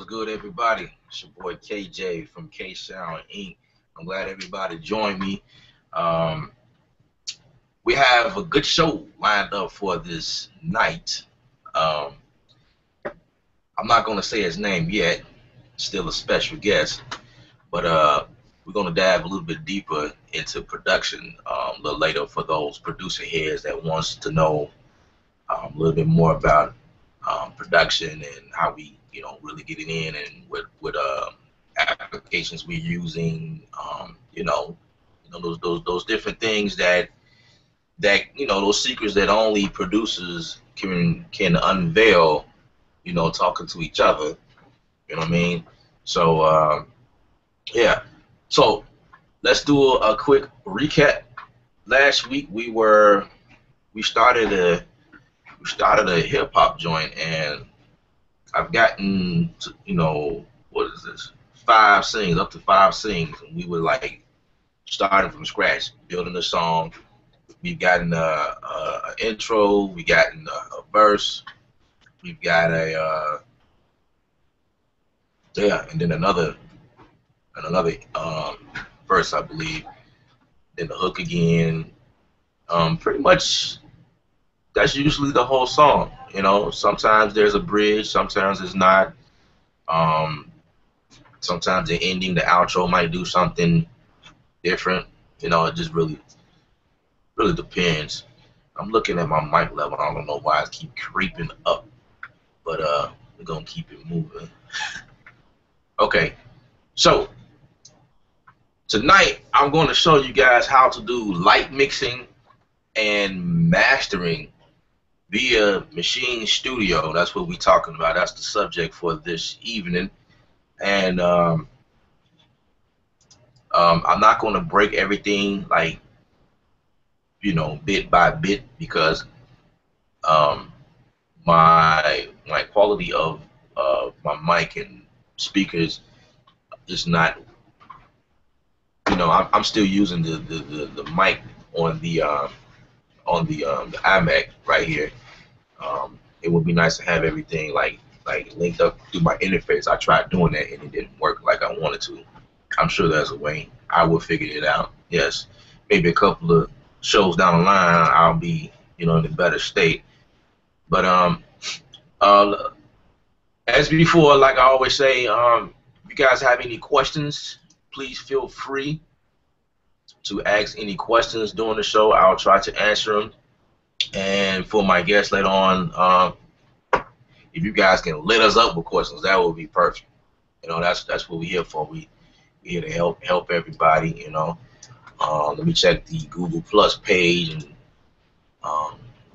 good, everybody? It's your boy KJeih from Ksoundd Inc. I'm glad everybody joined me. Um, we have a good show lined up for this night. Um, I'm not going to say his name yet, still a special guest, but we're going to dive a little bit deeper into production a little later for those producer heads that wants to know a little bit more about production and how we, really getting in and what applications we're using, those different things that those secrets that only producers can unveil, talking to each other. You know what I mean? So yeah. So let's do a quick recap. Last week we started a hip hop joint, and I've gotten to, what is this? 5 sings, up to 5 sings, and we were like starting from scratch, building the song. We've gotten a intro, we gotten a verse, we've got a and then another verse, I believe. Then the hook again. Pretty much that's usually the whole song. Sometimes there's a bridge, sometimes it's not. Sometimes the ending, the outro might do something different. It just really depends. I'm looking at my mic level. I don't know why it keep creeping up, but we're gonna keep it moving. Okay, so tonight I'm going to show you guys how to do light mixing and mastering via Maschine Studio. That's what we're talking about. That's the subject for this evening. And I'm not going to break everything like bit by bit, because my quality of my mic and speakers is not. I'm still using the mic on the iMac right here. It would be nice to have everything like linked up through my interface. I tried doing that and it didn't work like I wanted to. I'm sure there's a way. I will figure it out. Yes, maybe a couple of shows down the line I'll be in a better state. But as before, like I always say, if you guys have any questions, please feel free to ask any questions during the show. I'll try to answer them. And for my guests later on, if you guys can lit us up with questions, that would be perfect. That's what we're here for. We're here to help everybody. Let me check the Google Plus page and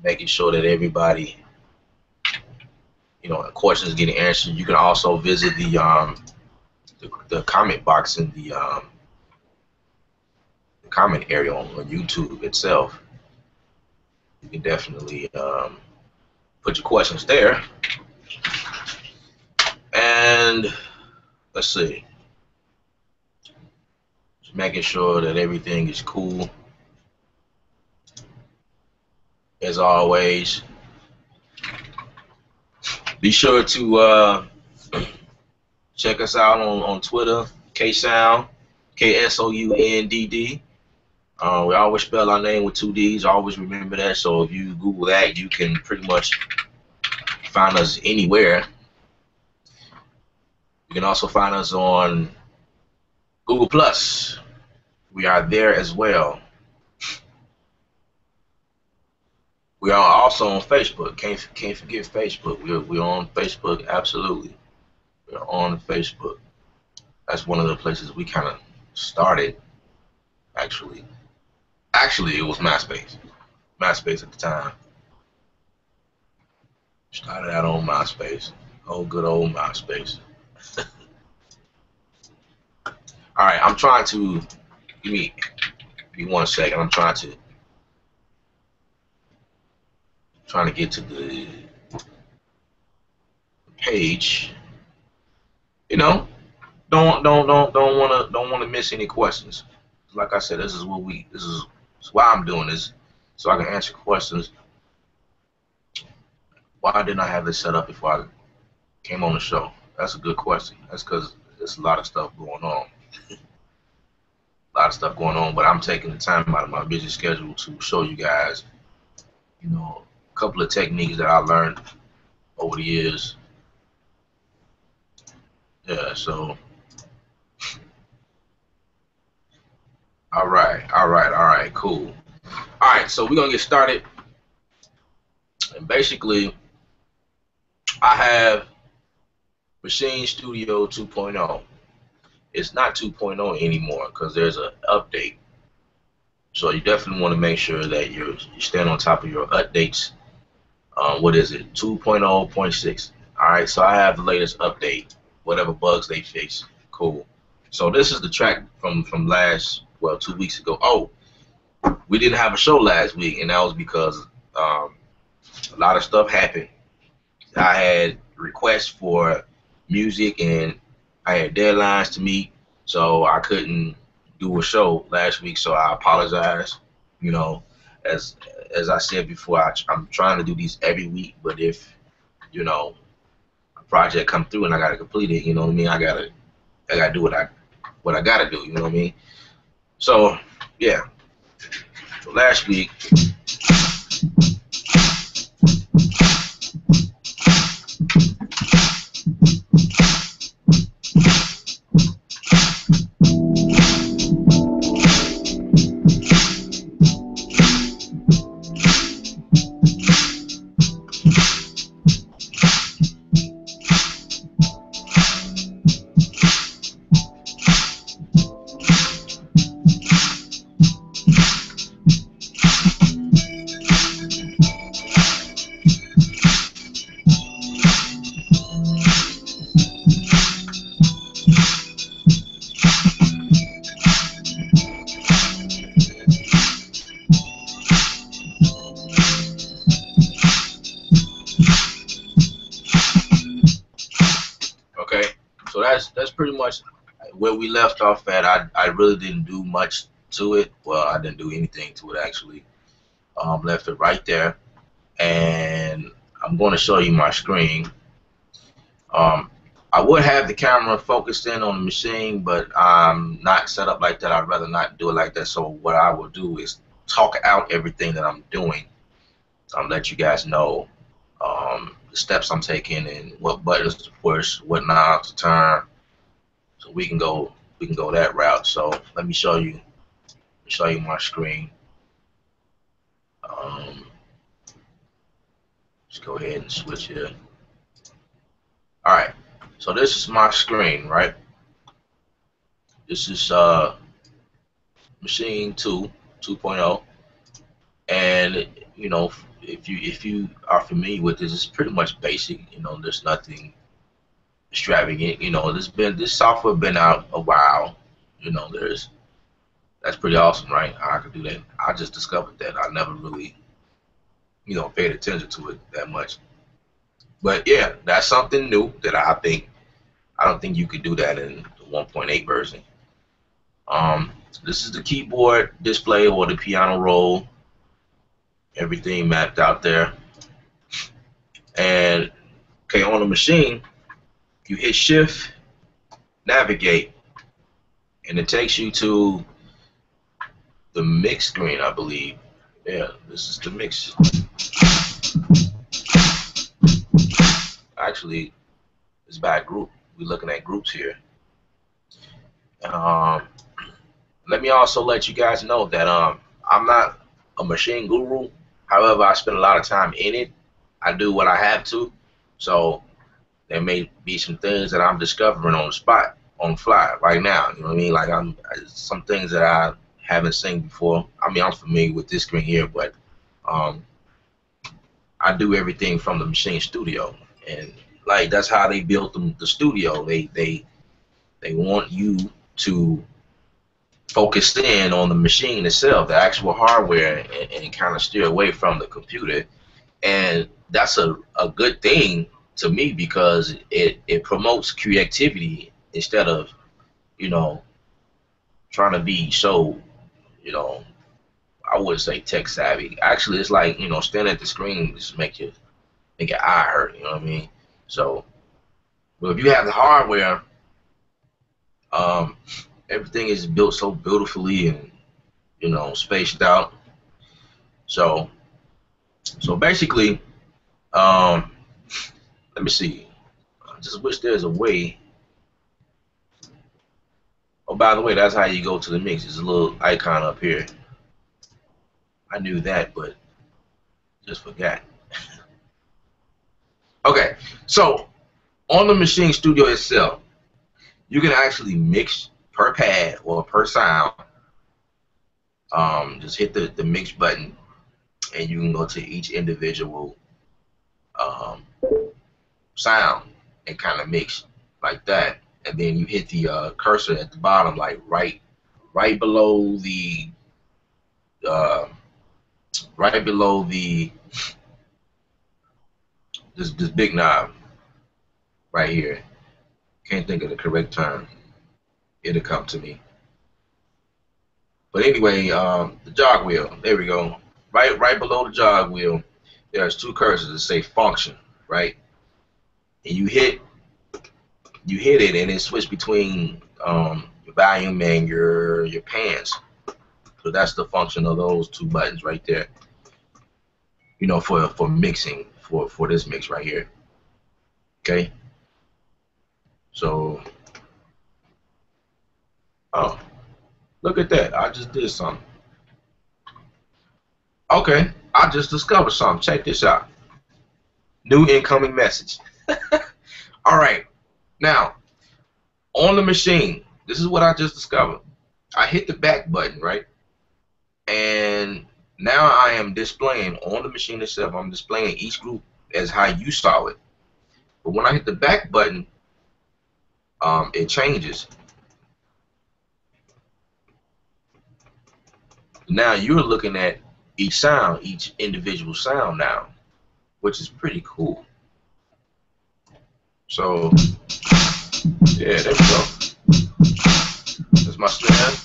making sure that everybody, questions getting answered. You can also visit the comment box in the comment area on YouTube itself. You can definitely put your questions there. And let's see, just making sure that everything is cool. As always, be sure to check us out on Twitter, Ksoundd, Ksoundd. We always spell our name with 2 D's. Always remember that. So if you Google that, you can pretty much find us anywhere. You can also find us on Google Plus. We are there as well. We are also on Facebook. Can't forget Facebook. We're on Facebook. Absolutely, we're on Facebook. That's one of the places we kind of started. Actually, it was MySpace. MySpace at the time. Started out on MySpace. Oh, good old MySpace. All right, I'm trying to give me 1 second. I'm trying to get to the page. Don't want to miss any questions. Like I said, this is why I'm doing this, so I can answer questions. Why didn't I have this set up before I came on the show? That's a good question. That's because there's a lot of stuff going on. A lot of stuff going on, but I'm taking the time out of my busy schedule to show you guys, a couple of techniques that I learned over the years. Yeah, so all right, cool. All right, so we're gonna get started. And basically, I have Maschine Studio 2.0. It's not 2.0 anymore because there's an update. So you definitely want to make sure that you stand on top of your updates. What is it? 2.0.6. All right, so I have the latest update, whatever bugs they fix. Cool. So this is the track from last, well, 2 weeks ago. Oh, we didn't have a show last week, and that was because a lot of stuff happened. I had requests for music, and I had deadlines to meet, so I couldn't do a show last week. So I apologize. You know, as I said before, I'm trying to do these every week, but if a project come through and I gotta complete it, you know what I mean, I gotta do what I gotta do. You know what I mean? So yeah. So last week. Okay, so that's pretty much where we left off at. I really didn't do much to it. Well, I didn't do anything to it actually. Left it right there, and I'm going to show you my screen. I would have the camera focused in on the machine, but I'm not set up like that. I'd rather not do it like that. So what I will do is talk out everything that I'm doing. Let you guys know the steps I'm taking and what buttons to push, what knobs to turn, so we can go that route. So let me show you my screen. Let's go ahead and switch here. All right, so this is my screen, right? This is Maschine 2.0, and if you are familiar with this, it's pretty much basic. There's nothing extravagant. This software been out a while. That's pretty awesome, right? I could do that. I just discovered that. I never really paid attention to it that much. But yeah, that's something new that I don't think you could do that in the 1.8 version. This is the keyboard display or the piano roll. Everything mapped out there. And okay, on the machine, you hit shift, navigate, and it takes you to the mix screen, I believe. Yeah, this is the mix. Actually, it's by group. We're looking at groups here. Let me also let you guys know that I'm not a machine guru. However, I spend a lot of time in it. I do what I have to. So there may be some things that I'm discovering on the spot, on the fly, right now. You know what I mean? Like some things that I haven't seen before. I mean, I'm familiar with this screen here, but I do everything from the Maschine Studio, and like that's how they built the studio. They want you to focus in on the machine itself, the actual hardware, and kind of steer away from the computer. And that's a good thing to me because it promotes creativity instead of trying to be so I wouldn't say tech savvy. Actually, it's like staring at the screen just make your eye hurt. You know what I mean? So But if you have the hardware, everything is built so beautifully and, you know, spaced out. So basically, let me see. I just wish there's a way. Oh, by the way, that's how you go to the mix. There's a little icon up here. I knew that, but just forgot. Okay, so on the Maschine Studio itself, you can actually mix per pad or per sound. Just hit the mix button, and you can go to each individual sound and kind of mix like that. And then you hit the cursor at the bottom, like right below the this big knob right here. Can't think of the correct term. It'll come to me. But anyway, the jog wheel. There we go. Right below the jog wheel, there's two cursors that say function, right? And you hit it, and it switches between your volume and your pans. So that's the function of those two buttons right there. You know, for mixing, for this mix right here. Okay. So, oh, look at that! I just did something. Okay, I just discovered something. Check this out. New incoming message. All right, now on the Maschine, this is what I just discovered. I hit the back button, right? And now I am displaying on the Maschine itself. I'm displaying each group as how you saw it. But when I hit the back button, it changes. Now you're looking at each sound, each individual sound now, which is pretty cool. So yeah, there we go. That's my snare.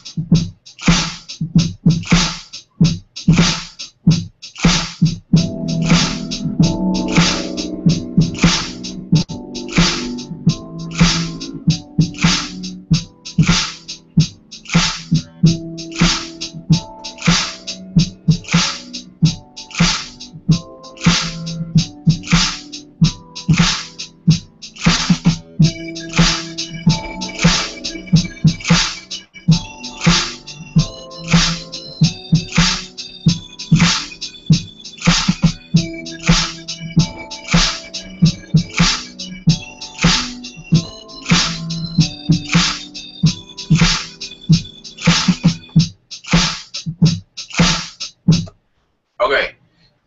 Okay,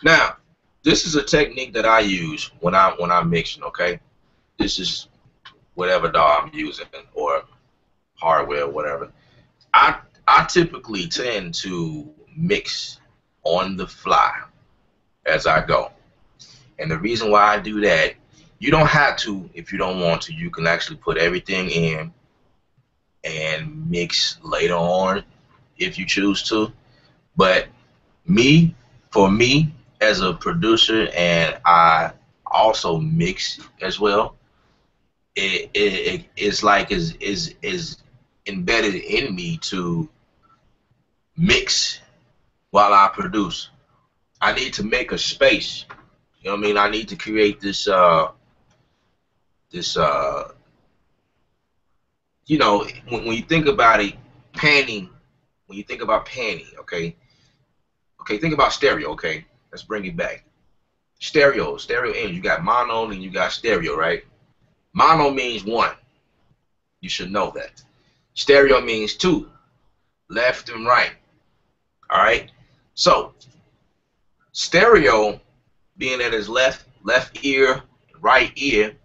now this is a technique that I use when I'm mixing. Okay, this is whatever DAW I'm using or hardware, whatever. I typically tend to mix on the fly as I go, and the reason why I do that, you don't have to if you don't want to. You can actually put everything in and mix later on if you choose to. But for me as a producer, and I also mix as well, it's like is embedded in me to mix while I produce. I need to make a space. You know what I mean? I need to create this you know, when you think about it, panning. When you think about panning, okay, think about stereo. Okay, let's bring it back. Stereo in. You got mono and you got stereo, right? Mono means one. You should know that. Stereo means two, left and right. All right. So stereo being at his left ear, right ear,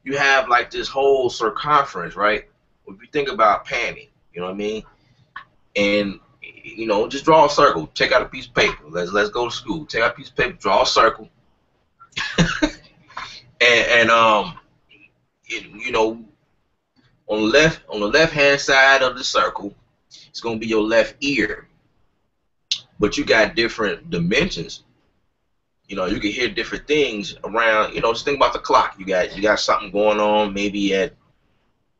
you have like this whole circumference, right? If you think about panning, you know what I mean? And you know, just draw a circle. Take out a piece of paper. Let's go to school. Take out a piece of paper, draw a circle, and you know, on the left hand side of the circle, it's gonna be your left ear. But you got different dimensions you can hear different things around. Just think about the clock. You got something going on maybe at,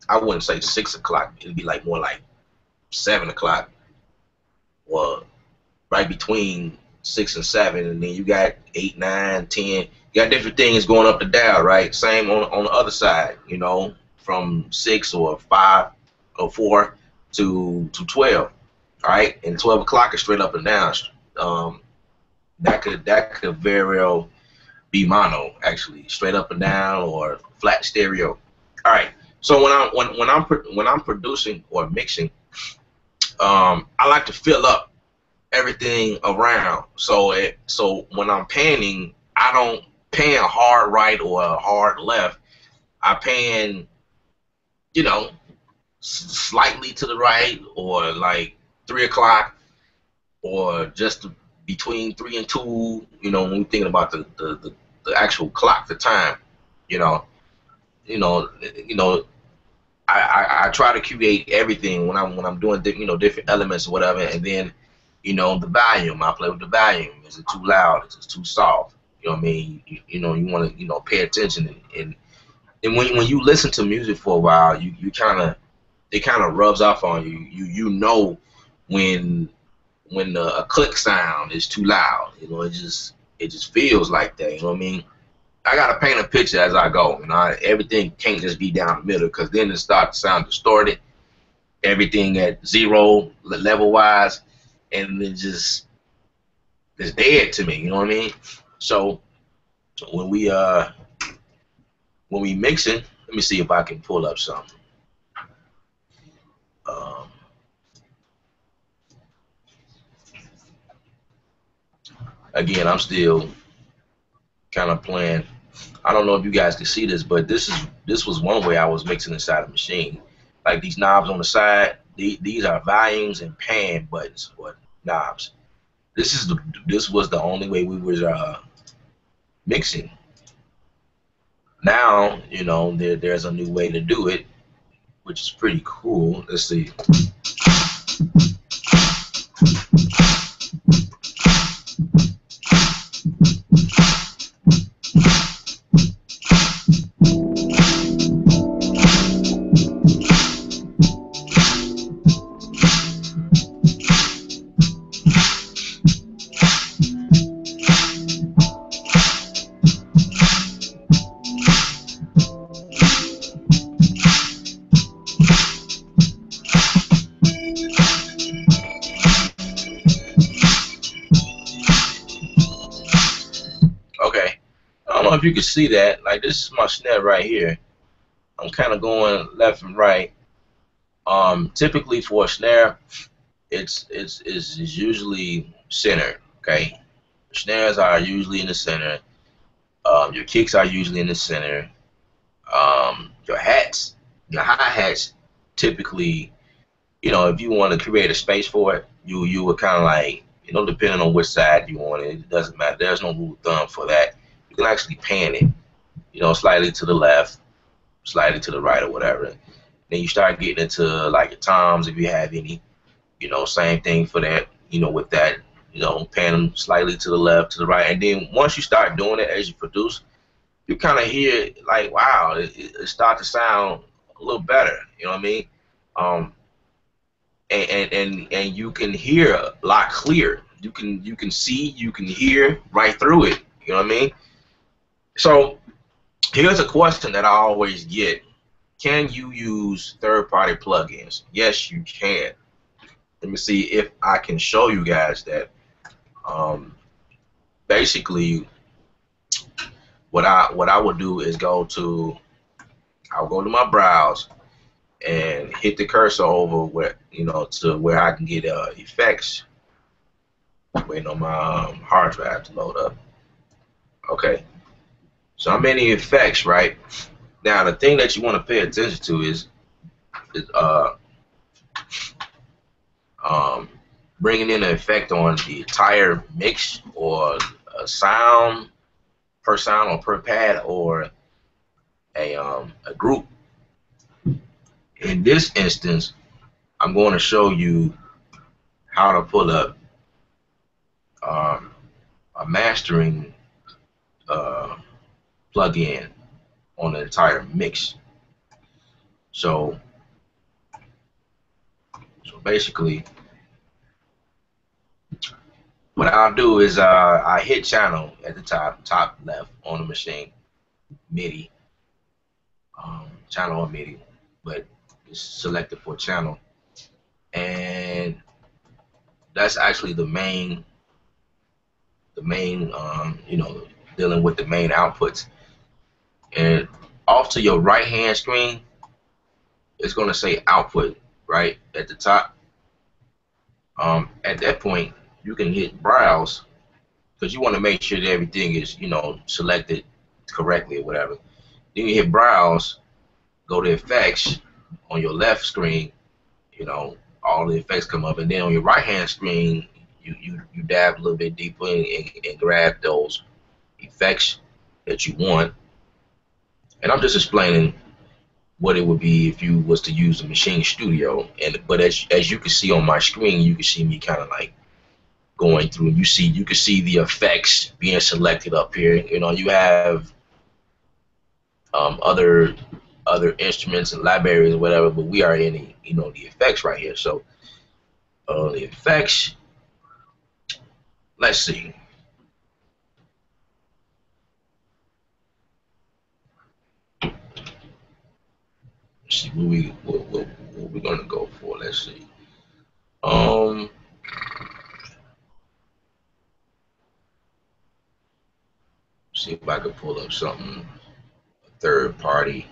I wouldn't say 6 o'clock. It'd be like more like 7 o'clock, or right between 6 and 7, and then you got 8, 9, 10. You got different things going up the dial, right? Same on the other side, from 6 or 5 or 4 to 12. All right, and 12 o'clock is straight up and down. That could very well be mono, actually, straight up and down, or flat stereo. All right. So when I'm producing or mixing, I like to fill up everything around. So when I'm panning, I don't pan hard right or hard left. I pan, slightly to the right, or like 3 o'clock, or just between 3 and 2. When we're thinking about the actual clock, the time, you know, you know, you know. I try to create everything when I'm doing different elements or whatever, and then the volume. I play with the volume. Is it too loud? Is it too soft? You know what I mean? You want to pay attention, and when you listen to music for a while, you kind of, it kind of rubs off on you. You know when a click sound is too loud. It just feels like that. You know what I mean? I gotta paint a picture as I go. Everything can't just be down the middle, because then it starts to sound distorted. Everything at zero level wise, and it's dead to me. You know what I mean? So when we mixing, let me see if I can pull up something. Again, I'm still kind of playing. I don't know if you guys can see this, but this was one way I was mixing inside the machine. Like these knobs on the side, these are volumes and pan buttons or knobs. This was the only way we was mixing. Now, there's a new way to do it, which is pretty cool. Let's see. If you can see that, like this is my snare right here. I'm kind of going left and right. Typically for a snare, it's usually centered. Okay, snares are usually in the center. Your kicks are usually in the center. Your hi-hats, typically, if you want to create a space for it, you would kind of like, depending on which side you want it doesn't matter. There's no rule of thumb for that. You can actually pan it, slightly to the left, slightly to the right, or whatever. Then you start getting into like your toms, if you have any. Same thing for that. With that, pan them slightly to the left, to the right, and then once you start doing it as you produce, you kind of hear like, wow, it starts to sound a little better. You know what I mean? And you can hear a lot clearer. You can see, you can hear right through it. You know what I mean? So here's a question that I always get. Can you use third-party plugins? Yes, you can. Let me see if I can show you guys that. Basically, what I would do is I'll go to my browse and hit the cursor over where, to where I can get effects. Waiting on my hard drive to load up. Okay. So I'm in the effects, right? Now the thing that you want to pay attention to is bringing in an effect on the entire mix, or a sound per sound or per pad, or a group. In this instance, I'm going to show you how to pull up a mastering uh, plug-in on the entire mix. So basically, what I'll do is I hit channel at the top left on the machine, MIDI, channel or MIDI, but it's selected for channel, and that's actually the main you know, dealing with the main outputs. And off to your right hand screen, it's going to say output right at the top. At that point, you can hit browse, because you want to make sure that everything is, you know, selected correctly or whatever. Then you hit browse, go to effects on your left screen, you know, all the effects come up, and then on your right hand screen, you dab a little bit deeper and grab those effects that you want. And I'm just explaining what it would be if you was to use the Maschine Studio. But as you can see on my screen, you can see me kind of like going through, and you can see the effects being selected up here. You know, you have other instruments and libraries or whatever, but we are in the, you know, the effects right here. So the effects, let's see. Let's see what we're gonna go for. Let's see. See if I can pull up something, third party.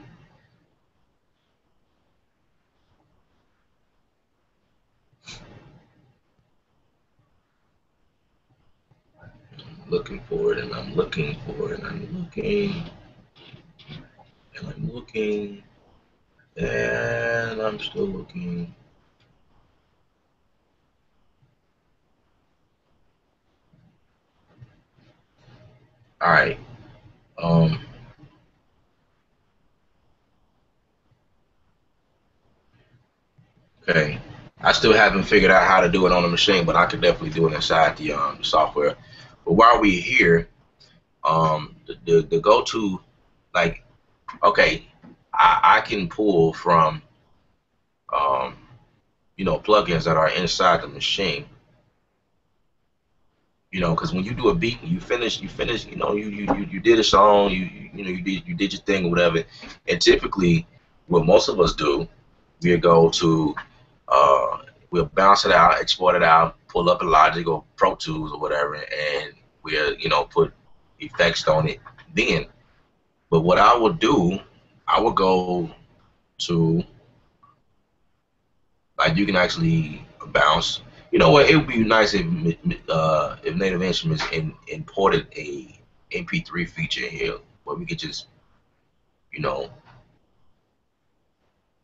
Looking for it, and I'm looking for it, and I'm looking, and I'm looking, and I'm still looking. All right. Okay. I still haven't figured out how to do it on the machine, but I could definitely do it inside the software. But while we're here, the go-to, like, okay, I can pull from you know, plugins that are inside the machine. You know, because when you do a beat, you finish, you know, you did a song, you know, you did your thing or whatever. And typically, what most of us do, we'll go to we'll bounce it out, export it out, pull up a Logic or Pro Tools or whatever, and we'll, you know, put effects on it then. But what I would do, I would go to, like, you can actually bounce. You know what? It would be nice if Native Instruments imported a MP3 feature in here where we could just, you know,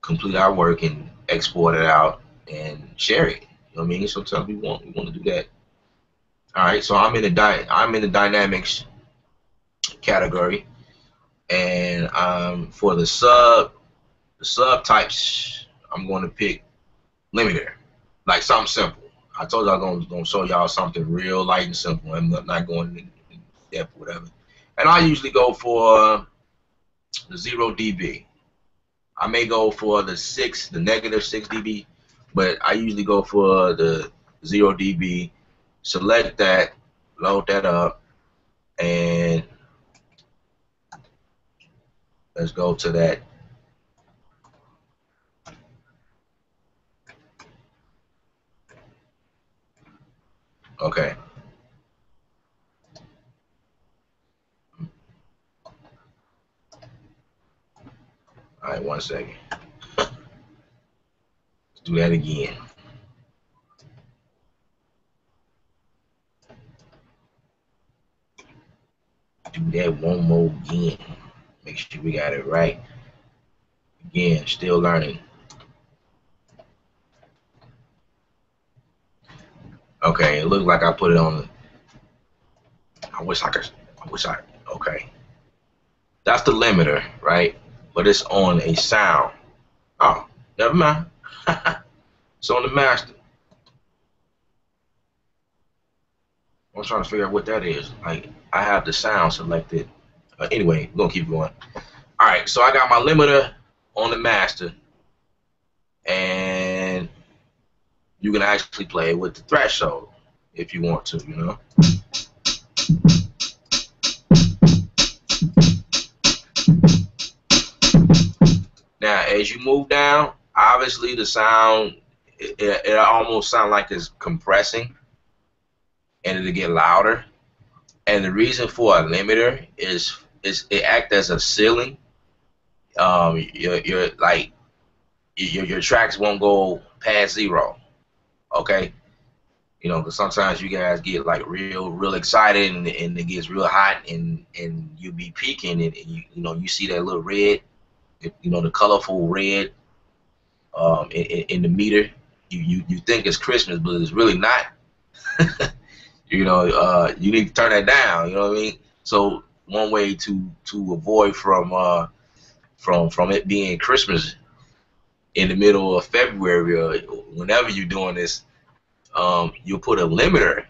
complete our work and export it out and share it. You know what I mean? Sometimes we want to do that. All right, so I'm in the dynamics category, and for the subtypes, I'm going to pick limiter, like something simple. I told you I was gonna show y'all something real light and simple. I'm not going in depth or whatever. And I usually go for the 0 dB. I may go for the -6 dB, but I usually go for the 0 dB. Select that, load that up, and let's go to that. Okay. All right, 1 second. Let's do that again. Do that one more again. Make sure we got it right. Again, still learning. Okay, it looks like I put it on. Okay. That's the limiter, right? But it's on a sound. Oh, never mind. It's on the master. I'm trying to figure out what that is. Like, I have the sound selected. Anyway, we're gonna keep going. All right, so I got my limiter on the master, and you can actually play with the threshold if you want to, you know. Now, as you move down, obviously the sound, it almost sounds like it's compressing, and it'll get louder. And the reason for a limiter is it acts as a ceiling. Your like your tracks won't go past zero. Okay, you know, because sometimes you guys get like real excited, and it gets real hot, and you be peaking, and you know, you see that little red, you know, the colorful red in the meter. You think it's Christmas, but it's really not. You know, you need to turn that down. You know what I mean? So one way to avoid from it being Christmas in the middle of February, or whenever you're doing this, you'll put a limiter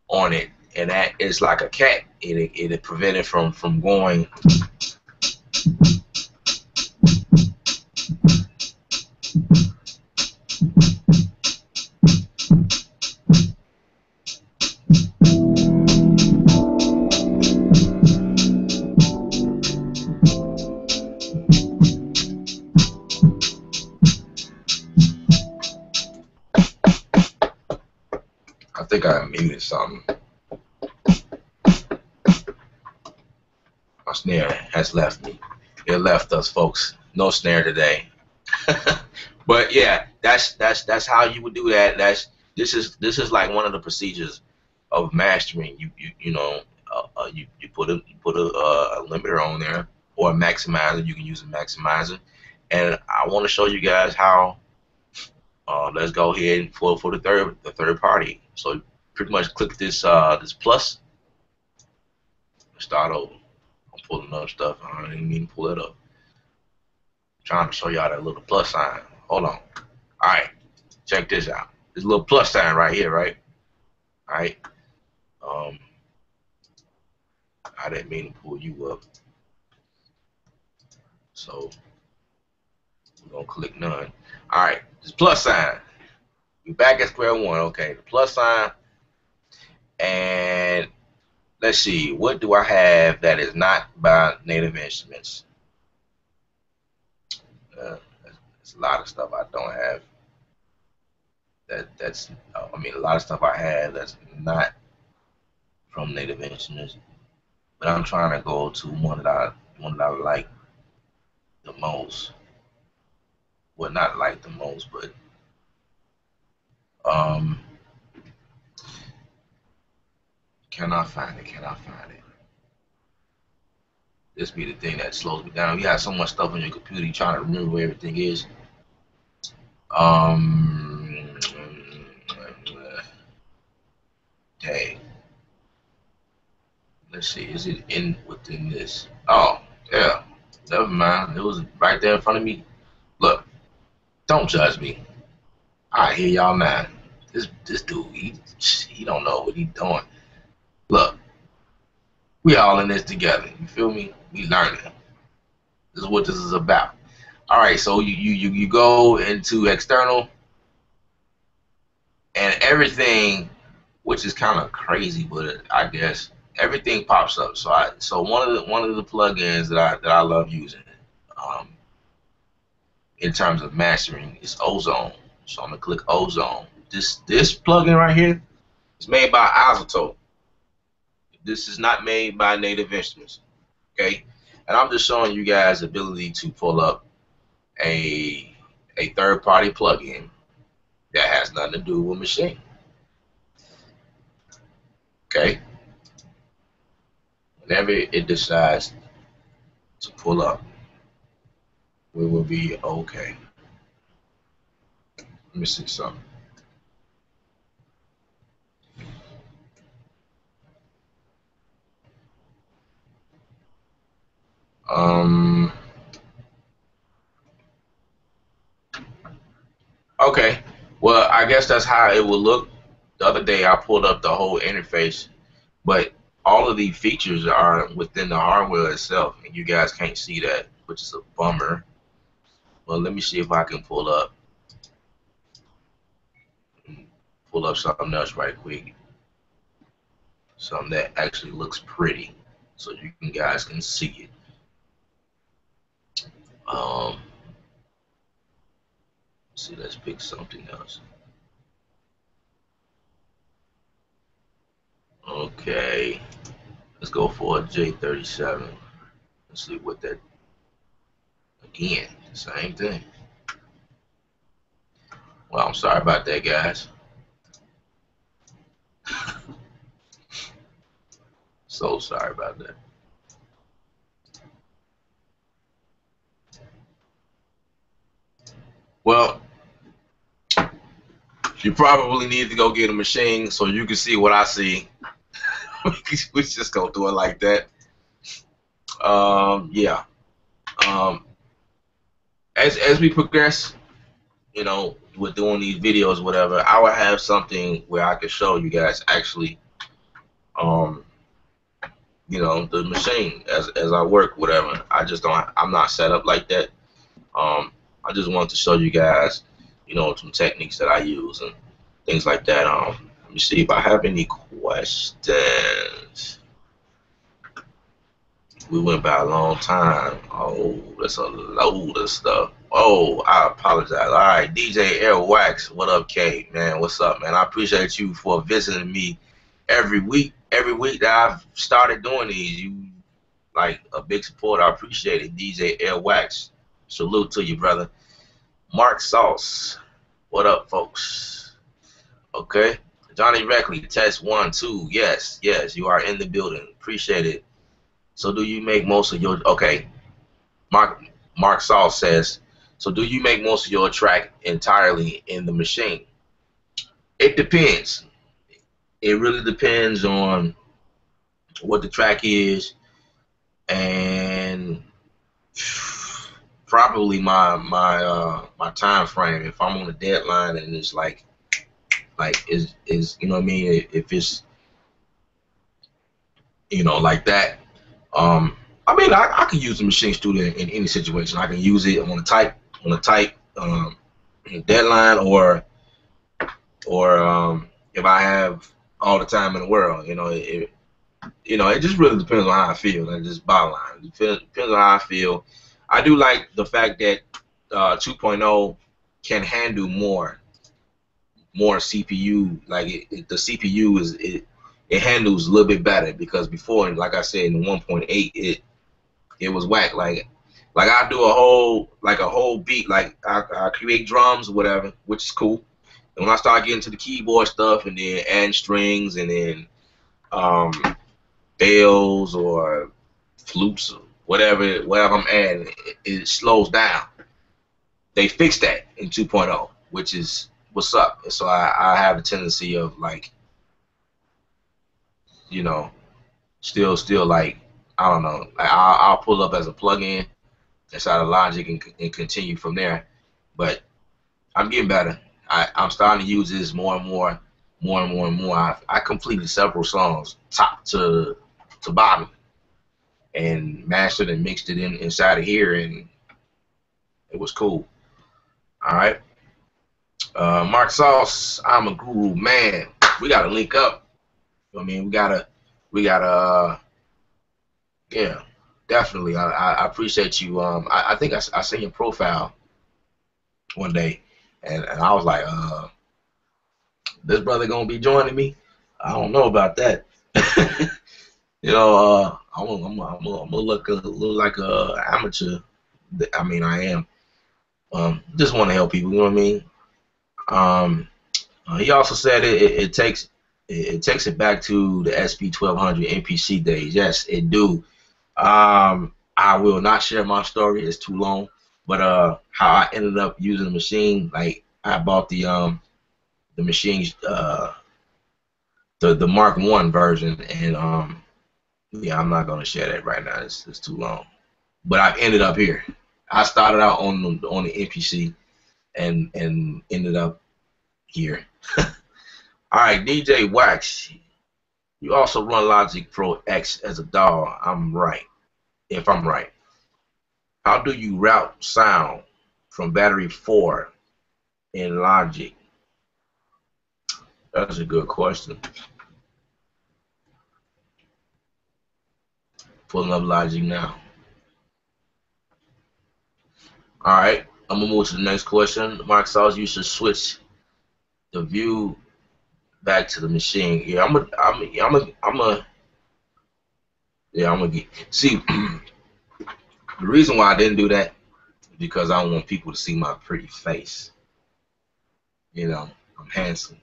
on it, and that is like a cat. It prevent it from going. I think I muted something. My snare has left me. It left us, folks. No snare today. But yeah, that's how you would do that. This is like one of the procedures of mastering. You know, you put a limiter on there, or a maximizer. You can use a maximizer, and I want to show you guys how. Let's go ahead for the third party. So pretty much click this this plus. Start over. I'm pulling up stuff. I didn't mean to pull it up. Trying to show y'all that little plus sign. Hold on. All right, check this out. This little plus sign right here, right? All right. Um, I didn't mean to pull you up. So we're gonna click none. All right, this plus sign. We're back at square one. Okay, the plus sign. And let's see, what do I have that is not by Native Instruments? There's a lot of stuff I don't have. That's I mean, a lot of stuff I have that's not from Native Instruments. But I'm trying to go to one that I like the most. Well, not like the most, but um, cannot find it. Cannot find it. This be the thing that slows me down. You have so much stuff on your computer, you trying to remember where everything is. Dang. Let's see. Is it in within this? Oh, yeah. Never mind. It was right there in front of me. Look, don't judge me. I hear y'all now. This dude, he don't know what he's doing. Look, we all in this together. You feel me? We learning. This is what this is about. All right, so you go into external, and everything, which is kind of crazy, but I guess everything pops up. So one of the plugins that I love using, um, in terms of mastering, is Ozone. So I'm gonna click Ozone. This plugin right here is made by Isotope. This is not made by Native Instruments. Okay, and I'm just showing you guys the ability to pull up a third party plugin that has nothing to do with Maschine. Okay, whenever it decides to pull up, we will be okay. Let me see something. Okay, well, I guess that's how it will look the other day I pulled up the whole interface, but all of the features are within the hardware itself, and you guys can't see that, which is a bummer. Well, let me see if I can pull up something else right quick, something that actually looks pretty, so you guys can see it. See, let's pick something else. Okay, let's go for a J37. Let's see what that, again, same thing. Well, I'm sorry about that, guys. So sorry about that. Well, you probably need to go get a machine so you can see what I see. We just go do it like that. Yeah. As we progress, you know, with doing these videos, whatever, I will have something where I can show you guys actually, you know, the machine as I work, whatever. I just don't. I'm not set up like that. I just wanted to show you guys, you know, some techniques that I use and things like that. Let me see if I have any questions. We went by a long time. Oh, that's a load of stuff. Oh, I apologize. All right, DJ Airwax, what up, K? Man, what's up, man? I appreciate you for visiting me every week. Every week that I've started doing these, you like a big supporter. I appreciate it, DJ Airwax. Salute to you, brother. Mark Sauce, what up, folks? Okay, Johnny Reckley, test 1, 2. Yes, yes, you are in the building. Appreciate it. So do you make most of your, okay, Mark Saul says, so do you make most of your track entirely in the machine? It depends. It really depends on what the track is and probably my time frame. If I'm on a deadline and it's like is you know what I mean? If it's, you know, like that. I mean, I can use the Maschine Studio in any situation. I can use it on a tight deadline, or if I have all the time in the world. You know, it just really depends on how I feel. And just bottom line, it depends on how I feel. I do like the fact that 2.0 can handle more CPU. Like the CPU it handles a little bit better, because before, like I said, in 1.8 it was whack. Like I do a whole beat, like I create drums or whatever, which is cool. And when I start getting to the keyboard stuff and then adding strings and then bells or flutes or whatever I'm adding, it slows down. They fixed that in 2.0, which is what's up. And so I have a tendency of, like, you know, still like, I don't know, like I'll pull up as a plugin inside of Logic and continue from there. But I'm getting better. I'm starting to use this more and more. I completed several songs top to bottom and mastered and mixed it inside of here, and it was cool. All right. Mark Sauce, I'm a guru, man. We gotta link up. I mean, we gotta yeah, definitely. I appreciate you. I think I seen your profile one day, and I was like, this brother gonna be joining me? I don't know about that. You know, I'm gonna look like a amateur. I mean, I am. Just want to help people. You know what I mean? He also said it takes it back to the SP1200 NPC days. Yes, it do. I will not share my story; it's too long. But how I ended up using the machine, like I bought the machines, the Mark 1 version, and yeah, I'm not gonna share that right now. It's too long. But I've ended up here. I started out on the NPC and ended up here. All right, DJ Wax. You also run Logic Pro X as a DAW. I'm right. If I'm right. How do you route sound from battery 4 in Logic? That's a good question. Pulling up Logic now. All right, I'm gonna move to the next question. Mark says you should switch the view back to the machine. Yeah, I'm gonna get. See, the reason why I didn't do that is because I don't want people to see my pretty face. You know, I'm handsome.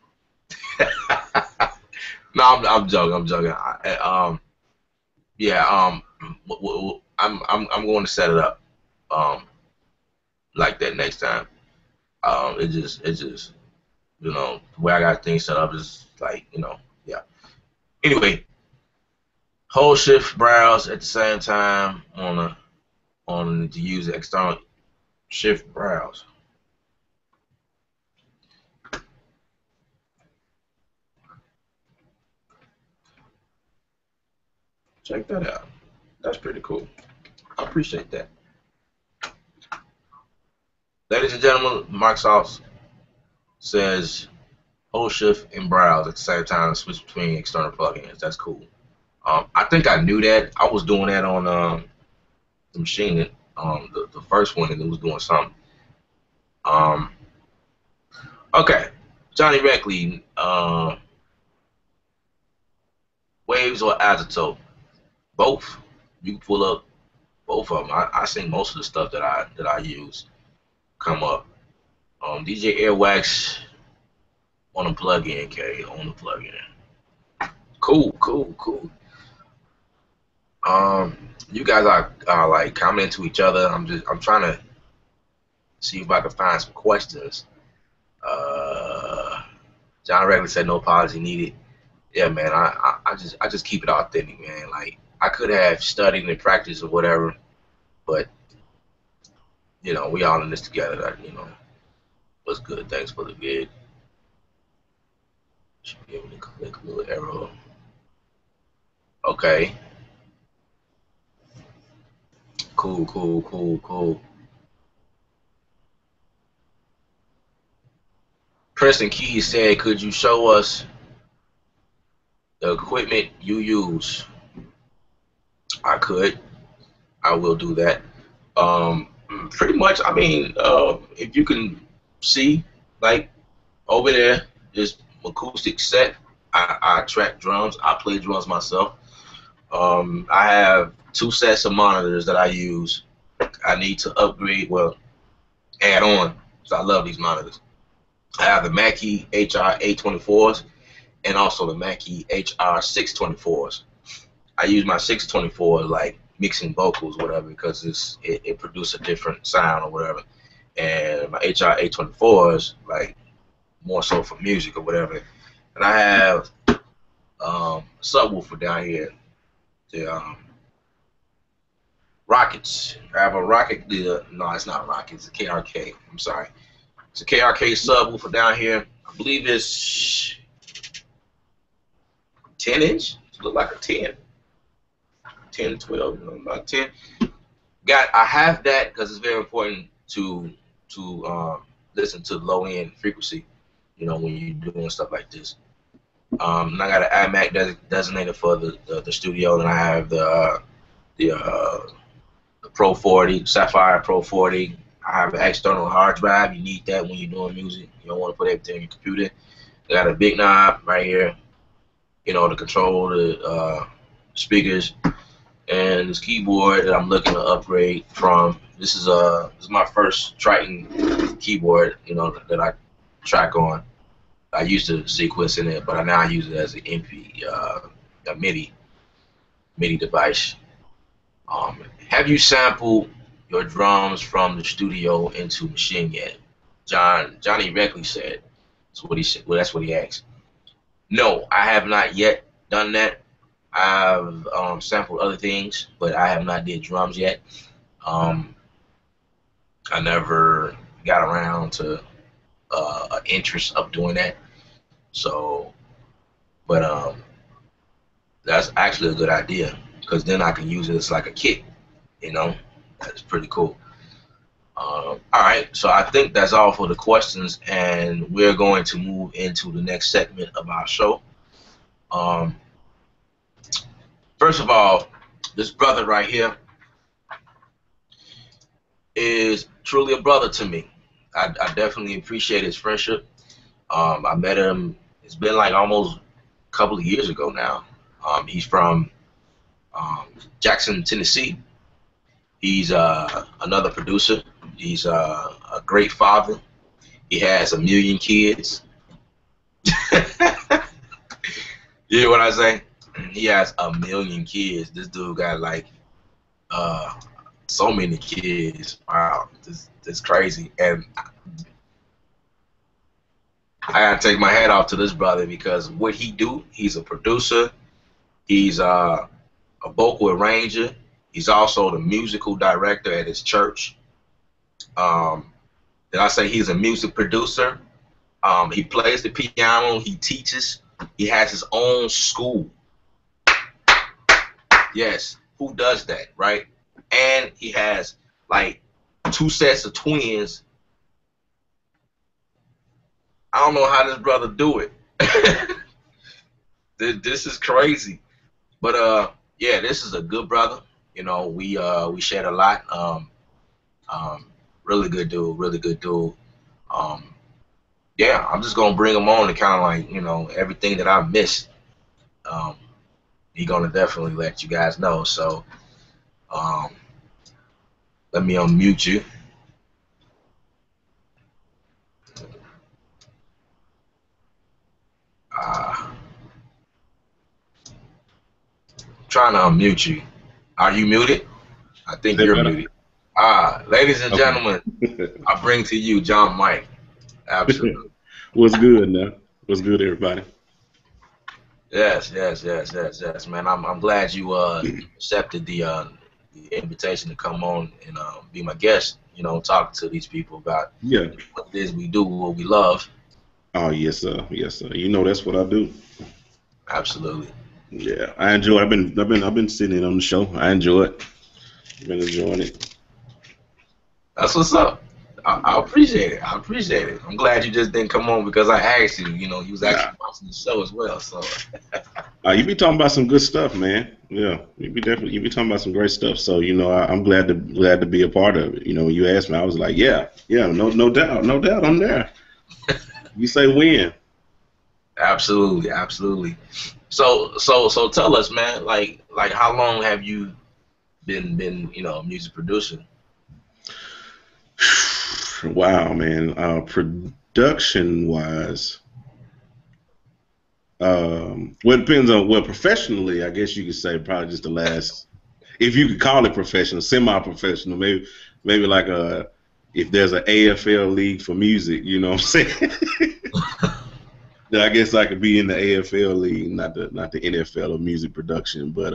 No, I'm joking. I'm joking. Yeah. I'm going to set it up like that next time. It just you know, the way I got things set up is like, you know, yeah. Anyway, hold shift browse at the same time on to use the external shift browse. Check that out. That's pretty cool. I appreciate that. Ladies and gentlemen, Microsoft says hold shift and browse at the same time and switch between external plugins. That's cool. I think I knew that. I was doing that on the machine, the first one, and it was doing something. Okay, Johnny Reckley, waves or azotope? Both. You can pull up both of them. I seen most of the stuff that I use come up. DJ Airwax on a plugin, K, on the plugin. Cool. You guys are like commenting to each other. I'm trying to see if I can find some questions. John Reckley said no apology needed. Yeah, man, I just keep it authentic, man. Like, I could have studied and practiced or whatever, but you know, we all in this together. That, you know, what's good? Thanks for the vid. Should be able to click a little arrow. Okay. Cool. Preston Keys said, could you show us the equipment you use? I could. I will do that. Pretty much, I mean, if you can see, like, over there, this acoustic set. I track drums. I play drums myself. I have 2 sets of monitors that I use. I need to upgrade, well, add on, because I love these monitors. I have the Mackie HR824s and also the Mackie HR624s. I use my 624 like mixing vocals, whatever, because it produces a different sound or whatever. And my HR824s like more so for music or whatever. And I have a subwoofer down here, the Rockets. I have a Rocket. No, it's not a Rocket. It's a KRK. I'm sorry. It's a KRK subwoofer down here. I believe it's 10-inch. It looks like a 10. 10, 12, you know, about 10. I have that because it's very important to listen to low end frequency, you know, when you're doing stuff like this. And I got an iMac designated for the studio, and I have the Pro 40, Sapphire Pro 40. I have an external hard drive. You need that when you're doing music. You don't want to put everything on your computer. I got a big knob right here, you know, to control the speakers, and this keyboard that I'm looking to upgrade from. This is my first Triton keyboard, you know, that I track on. I used to sequence in it, but I now use it as an MP, a MIDI device. Have you sampled your drums from the studio into Machine yet? Johnny Reckley said. That's what he said. Well, that's what he asked. No, I have not yet done that. I've sampled other things, but I have not did drums yet. I never got around to an interest of doing that. So But that's actually a good idea because then I can use it as like a kit. You know, that's pretty cool. All right, so I think that's all for the questions, and we're going to move into the next segment of our show. Um, First of all, this brother right here is truly a brother to me. I definitely appreciate his friendship. I met him, it's been like almost a couple of years ago now. He's from Jackson, Tennessee. He's another producer. He's a great father. He has 1,000,000 kids. You hear what I say? He has 1,000,000 kids. This dude got like uh, so many kids. Wow, this crazy. And I gotta take my hat off to this brother because what he do, he's a producer. He's a vocal arranger. He's also the musical director at his church. Did I say he's a music producer? He plays the piano. He teaches. He has his own school. Yes, who does that, right? And he has like 2 sets of twins. I don't know how this brother do it. This is crazy. But yeah, this is a good brother. You know, we shared a lot. Really good dude, really good dude. Yeah, I'm just gonna bring him on and kind of like, you know, everything that I missed. Um, he gonna definitely let you guys know. So let me unmute you. Trying to unmute you. Are you muted? I think you're muted. Ladies and gentlemen, I bring to you John Mike. Absolutely. What's good now? What's good, everybody? Yes, man. I'm glad you accepted the invitation to come on and be my guest. You know, talk to these people about what it is we do, what we love. Oh yes, sir. Yes, sir. You know that's what I do. Absolutely. Yeah, I enjoy it. I've been sitting in on the show. I enjoy it. I've been enjoying it. That's what's up. I appreciate it. I appreciate it. I'm glad you just didn't come on because I asked you. You know, you was actually watching the show as well. So you be talking about some good stuff, man. Yeah, you be talking about some great stuff. So you know, I'm glad to be a part of it. You know, when you asked me, I was like, yeah, no doubt, I'm there. You say when? Absolutely. So tell us, man. Like how long have you been music producing? Wow, man. Production wise, well, it depends on professionally. I guess you could say probably just the last, if you could call it professional, semi-professional, maybe like if there's an AFL league for music, you know what I'm saying? I guess I could be in the AFL league, not the NFL of music production, but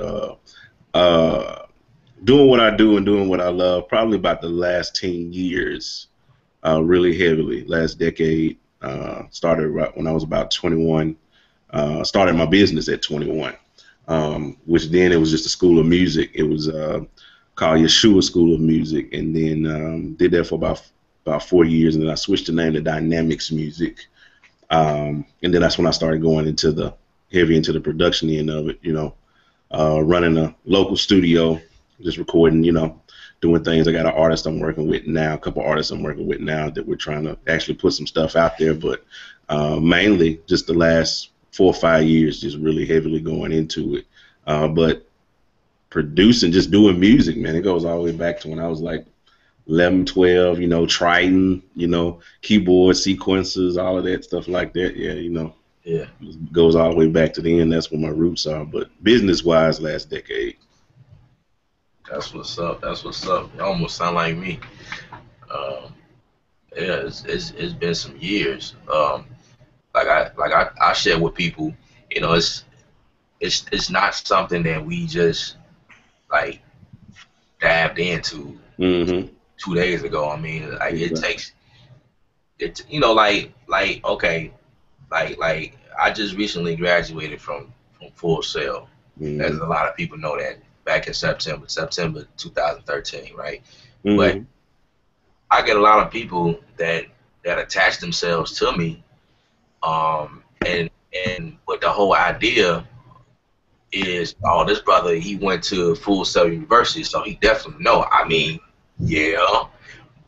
doing what I do and doing what I love, probably about the last 10 years, really heavily. Last decade, started right when I was about 21. Started my business at 21, which then it was just a school of music. It was called Yeshua School of Music, and then did that for about 4 years, and then I switched the name to Dynamics Music. And then that's when I started going into the production end of it, you know, running a local studio, just recording, you know, doing things. I got an artist I'm working with now, a couple artists I'm working with now that we're trying to actually put some stuff out there, but mainly just the last 4 or 5 years, just really heavily going into it. But producing, just doing music, man, it goes all the way back to when I was like 11, 12, you know, Triton, you know, keyboard sequences, all of that stuff like that. Yeah, you know, it goes all the way back to the end. That's where my roots are. But business-wise, last decade. That's what's up. You almost sound like me. Yeah, it's been some years. Like I share with people, you know, it's not something that we just like dived into 2 days ago. I mean, like it takes it, you know, like okay, like I just recently graduated from Full Sail. As Mm-hmm. a lot of people know that back in September 2013, right? But Mm-hmm. I get a lot of people that attach themselves to me, and with the whole idea is, oh, this brother, he went to Full Sail University, so he definitely know. I mean, yeah,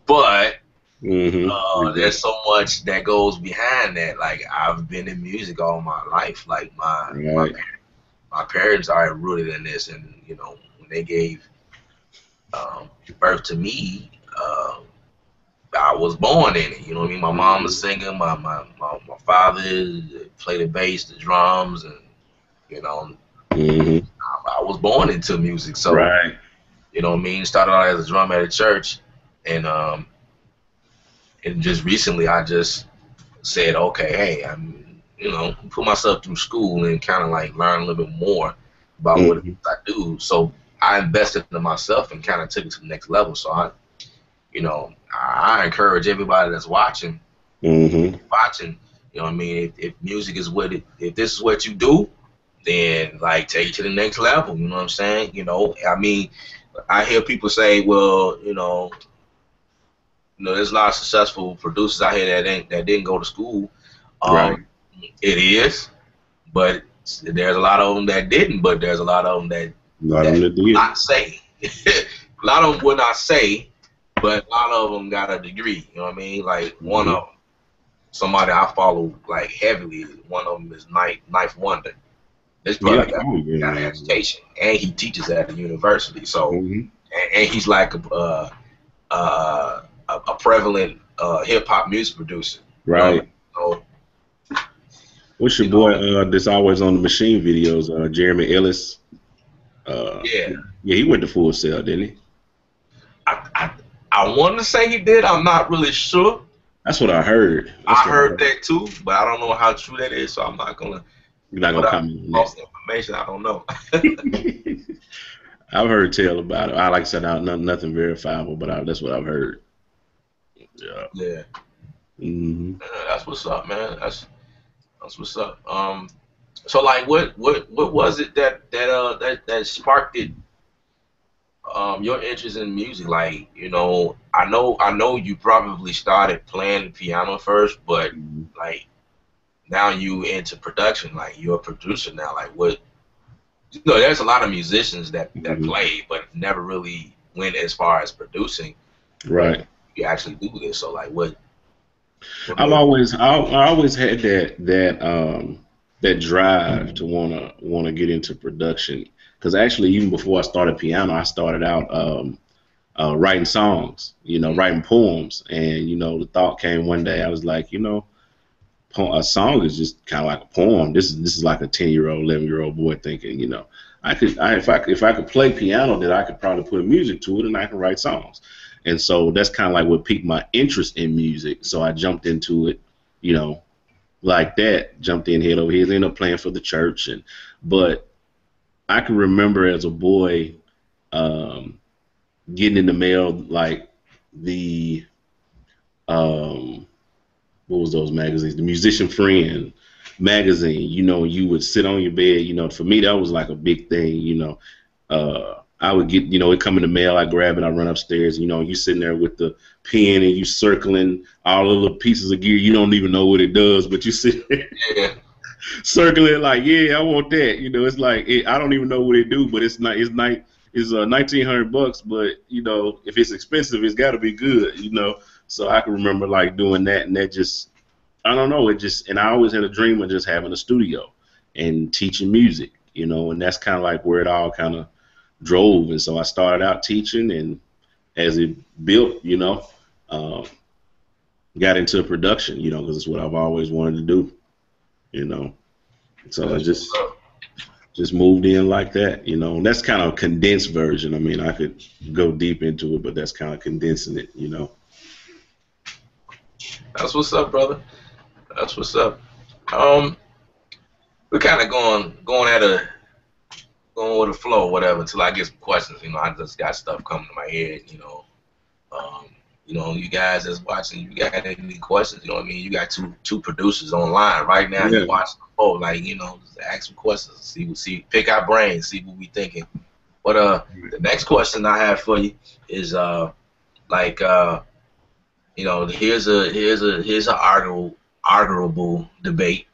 but Mm-hmm. there's so much that goes behind that. Like, I've been in music all my life. Like, Right. my parents are rooted in this, and when they gave birth to me, I was born in it. You know what I mean? My mom was singing. My father played the bass, the drums, and you know, Mm-hmm. I was born into music. So Right. you know what I mean? Started out as a drummer at a church, and just recently I just said, okay, hey, I'm put myself through school and kind of like learn a little bit more about what it Mm-hmm. is I do. So I invested in myself and kind of took it to the next level. So I encourage everybody that's Mm-hmm. watching, you know what I mean? If music is if this is what you do, then like take it to the next level. You know what I'm saying? I mean, I hear people say, well, there's a lot of successful producers out here that didn't go to school. Um, Right. it is, but there's a lot of them that didn't. But there's a lot of them A lot of that them that will did. not say. A lot of them will not say, but a lot of them got a degree. You know what I mean? Like one of Mm-hmm. them, somebody I follow like heavily. One of them is Knife Wonder. This Yeah. brother got Oh yeah. got an education, and he teaches at a university. So, Mm-hmm. and he's like a prevalent hip hop music producer. You know what I mean? Right. So, What's your you boy? know, That's always on the machine videos. Jeremy Ellis. yeah. Yeah, he went to Full Sail, didn't he? I, I, I want to say he did. I'm not really sure. That's what I heard. That's I what I heard heard. that too, but I don't know how true that is. So I'm not gonna You're not put gonna out comment on false information. I don't know. that. I've heard tell about it. I like I said, nothing verifiable, but that's what I've heard. Yeah. Yeah, Hmm. that's what's up, man. That's what's up. So like, what was it that sparked it? Your interest in music, like I know you probably started playing the piano first, but like now you into production, like you're a producer now. Like what? There's a lot of musicians that Hmm. play, but never really went as far as producing. But Right. you actually do this, so like what I've made? always, I always had that drive to wanna get into production. Because actually, even before I started piano, I started out writing songs. Writing poems. And the thought came one day. I was like, a song is just kind of like a poem. This is like a 10-year-old, 11-year-old boy thinking, if I could play piano, then I could probably put music to it, and I can write songs. And so that's kind of like what piqued my interest in music. So I jumped into it, you know, like that. Jumped in head over heels. Ended up playing for the church, but I can remember as a boy um, getting in the mail like the what was those magazines? The Musician Friend magazine. You would sit on your bed. For me that was like a big thing. I would get, it come in the mail. I grab it. I run upstairs. You sitting there with the pen and you circling all the little pieces of gear. You don't even know what it does, but you sit there Yeah, circling like, yeah, I want that. It's like I don't even know what it do, but it's not. It's 1,900 bucks, but if it's expensive, it's got to be good. So I can remember like doing that, and that just I don't know. And I always had a dream of just having a studio and teaching music, and that's kind of like where it all kind of drove. And so I started out teaching, and as it built, um, got into production, because it's what I've always wanted to do, you know. So I that's what's just up. just moved in like that, And that's kind of a condensed version. I mean, I could go deep into it, but that's kind of condensing it. That's what's up, brother. That's what's up. Um, we're kind of going with the flow, or whatever, until I get some questions. I just got stuff coming to my head. Um, You know, you guys that's watching, you got any questions? You know what I mean? You got two producers online right now. Yeah. You watching the poll, like, you know, just ask some questions, see, pick our brains, see what we thinking. But the next question I have for you is like you know, here's a arguable debate.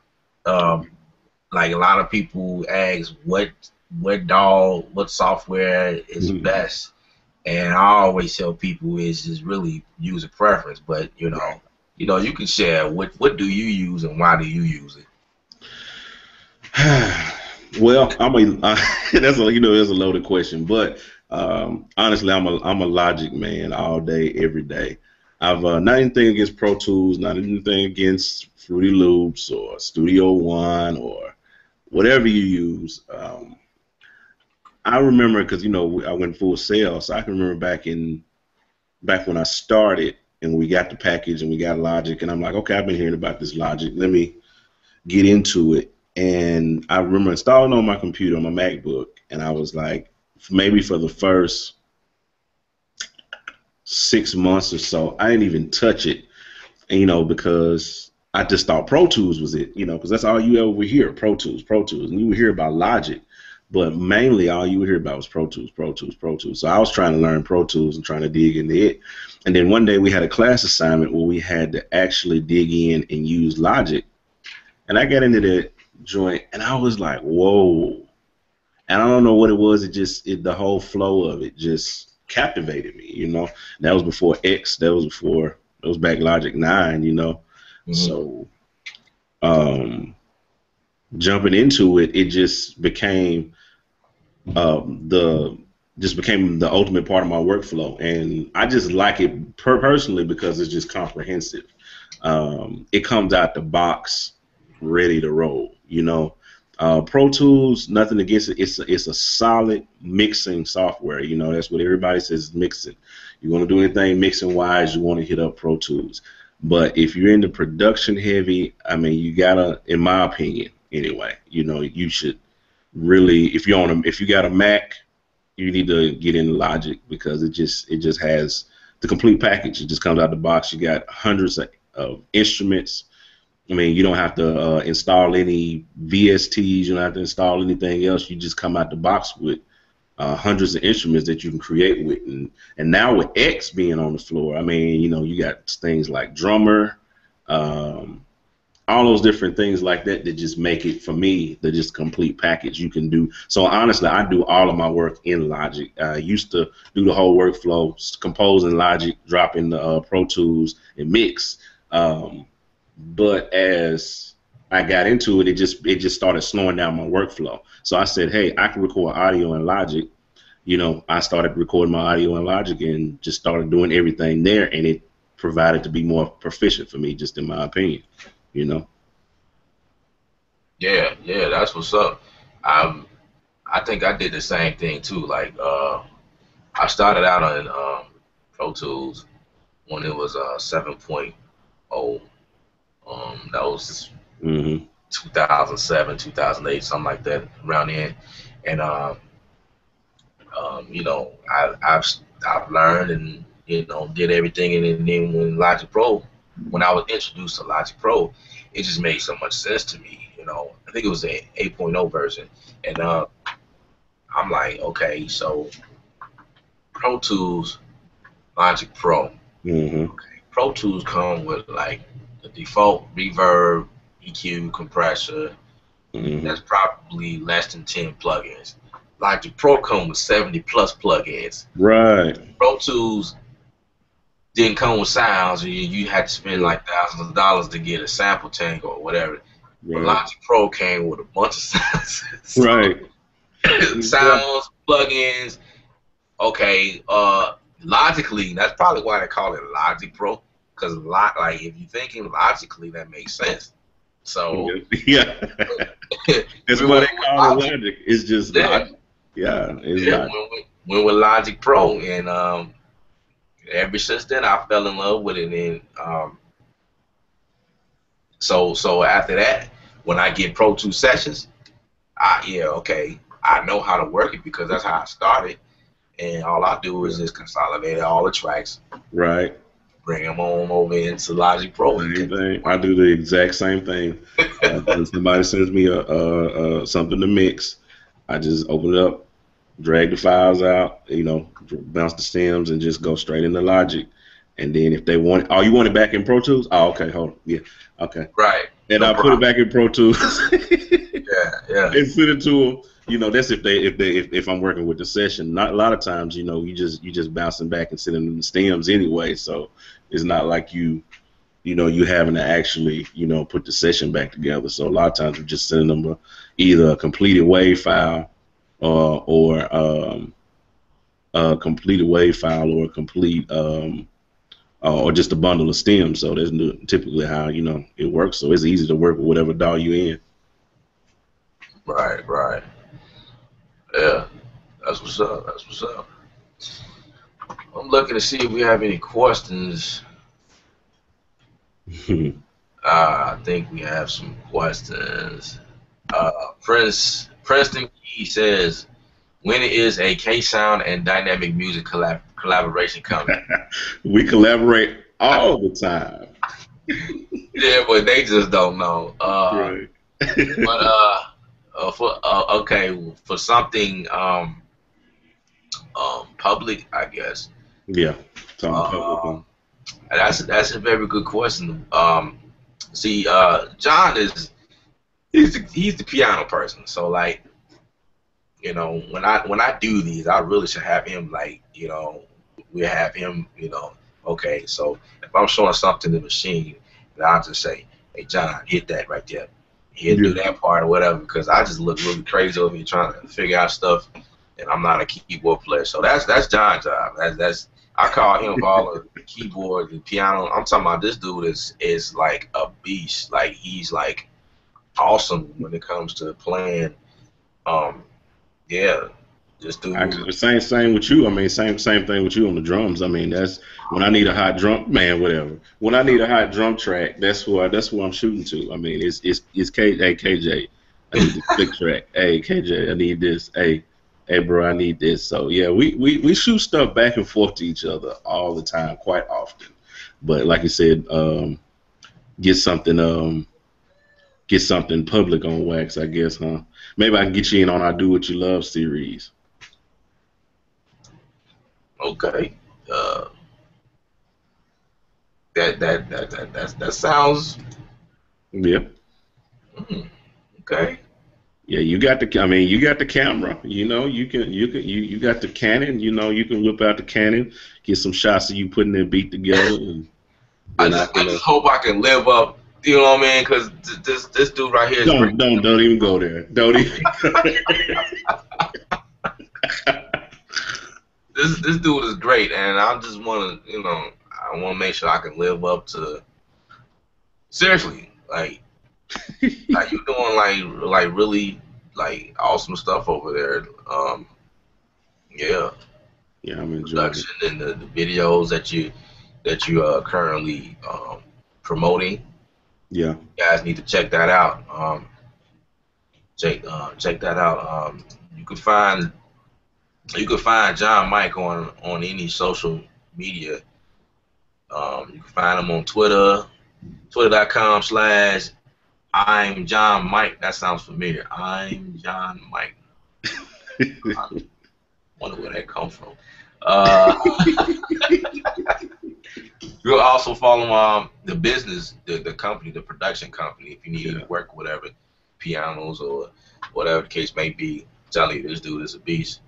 Like a lot of people ask what software is best, and I always tell people is just really user preference. But you know, you can share what do you use and why do you use it. Well, that's a that's a loaded question, but honestly, I'm a Logic man all day, every day. I've not anything against Pro Tools, not anything against Fruity Loops or Studio One or whatever you use. I remember because I went full sales, so I can remember back when I started and we got the package and we got Logic, and I'm like, okay, I've been hearing about this Logic. Let me get into it. And I remember installing on my computer, on my MacBook, and I was like, maybe for the first 6 months or so, I didn't even touch it, because I just thought Pro Tools was it, because that's all you ever would hear, Pro Tools, and you would hear about Logic, but mainly all you would hear about was Pro Tools. So I was trying to learn Pro Tools and trying to dig into it, and then one day we had a class assignment where we had to actually dig in and use Logic, and I got into that joint, and I was like, whoa. And I don't know what it was. The whole flow of it just captivated me, That was before X. That was back Logic 9, Mm-hmm. So jumping into it, it just became the ultimate part of my workflow, and I just like it personally because it's just comprehensive. It comes out the box ready to roll, Pro Tools, nothing against it. It's a solid mixing software. That's what everybody says, mixing. You want to do anything mixing wise, you want to hit up Pro Tools. But if you're into production heavy, I mean, you gotta, in my opinion, anyway, you should really, if you got a Mac, you need to get into Logic because it just has the complete package. It just comes out the box. You got hundreds of instruments. I mean, you don't have to install any VSTs. You don't have to install anything else. You just come out the box with hundreds of instruments that you can create with. And now with X being on the floor, I mean, you got things like Drummer, all those different things like that just make it, for me, the just complete package you can do. So honestly, I do all of my work in Logic. I used to do the whole workflow, compose in Logic, drop in the Pro Tools, and mix. But as I got into it, it just started slowing down my workflow. So I said, hey, I can record audio in Logic. I started recording my audio in Logic and just started doing everything there, and it provided to be more proficient for me, just in my opinion. Yeah, that's what's up. I think I did the same thing too. Like I started out on Pro Tools when it was 7.0. That was 2007, 2008, something like that, around then. And I've learned and did everything. And then when I was introduced to Logic Pro, it just made so much sense to me. I think it was the 8.0 version, and I'm like, okay, so Pro Tools, Logic Pro. Mm-hmm. Okay. Pro Tools come with like the default reverb, EQ, compressor. Mm-hmm. That's probably less than 10 plugins. Logic Pro come with 70 plus plugins. Right. Pro Tools didn't come with sounds, or you had to spend like thousands of dollars to get a sample tank or whatever. But Logic Pro came with a bunch of sounds. Right. Sounds, plugins. Okay, logically, that's probably why they call it Logic Pro, because like if you're thinking logically, that makes sense. So yeah, that's why they call it Logic. It's just Logic. Yeah, it's Logic. Went with Logic Pro, and ever since then I fell in love with it. And so after that, when I get Pro 2 sessions, I know how to work it because that's how I started. And all I do is just consolidate all the tracks. Right. bring him on over into Logic Pro. Same thing. I do the exact same thing. When somebody sends me something to mix, I just open it up, drag the files out, bounce the stems, and just go straight into Logic. And then if they want it, oh, you want it back in Pro Tools? Oh, okay, hold on. Yeah, okay. Right. And no I put it back in Pro Tools. yeah. And send it to them. That's if I'm working with the session. Not a lot of times, you just bouncing back and sending them the stems anyway. So it's not like you having to actually put the session back together. So a lot of times we're just sending them either a completed WAV file or a completed WAV file or a complete or just a bundle of stems. So that's typically how it works. So it's easy to work with whatever DAW you in. Right. Yeah, that's what's up. I'm looking to see if we have any questions. I think we have some questions. Princeton Key says, when is a Ksoundd and Dynamic Music collaboration coming? We collaborate all the time. Yeah, but they just don't know. Right. But for something public, I guess. Yeah, something public. That's a very good question. See, John he's the piano person, so like, when I do these, I really should have him we have him, okay, so if I'm showing something to the machine, then I'll just say, hey John, hit that right there. He'll do that part or whatever, because I just look really crazy over here trying to figure out stuff, and I'm not a keyboard player. So that's John's job. I call him for all the keyboard and piano. I'm talking about this dude is like a beast. Like he's like awesome when it comes to playing. Yeah, just do. Actually, same with you. I mean, same thing with you on the drums. I mean, that's when I need a hot drum, man. Whatever. When I need a hot drum track, that's who I'm shooting to. I mean, it's KJeih. I need the click track. Hey, KJeih, I need this. Hey, bro, I need this. So yeah, we shoot stuff back and forth to each other all the time, quite often. But like you said, get something public on wax, I guess, huh? Maybe I can get you in on our Do What You Love series. Okay. That sounds. Yeah. Okay. Yeah, you got the camera. You got the Canon. You can whip out the Canon, get some shots of you putting that beat together. And I just hope I can live up. You know what I mean? Because this dude right here is don't even go there. Don't even. This dude is great, and I just want to, I want to make sure I can live up to. Seriously, like you doing like really like awesome stuff over there. Yeah, I'm enjoying production and the videos that you are currently promoting. Yeah, you guys need to check that out. Check that out. You can find John Mike on any social media. You can find him on Twitter, twitter.com/I'm John Mike. That sounds familiar. I'm John Mike. I wonder where that comes from. You'll also follow the business, the company, the production company, if you need to work with whatever, pianos or whatever the case may be. Tell you, this dude is a beast.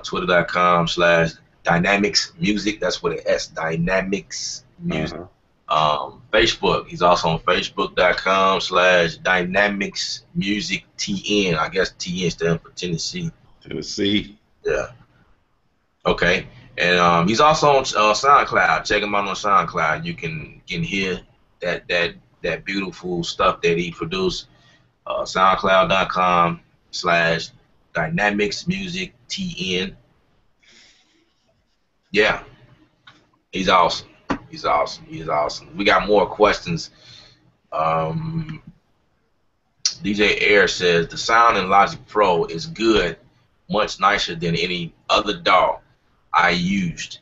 Twitter.com/Dynamics Music. That's what it is. Dynamics Music. Facebook. He's also on Facebook.com/Dynamics Music TN. I guess TN stands for Tennessee. Tennessee. Yeah. Okay. And he's also on SoundCloud. Check him out on SoundCloud. You can hear that beautiful stuff that he produced. SoundCloud.com/Dynamics Music TN. Yeah, he's awesome. He's awesome. We got more questions. DJ Air says the sound in Logic Pro is good, much nicer than any other DAW I used,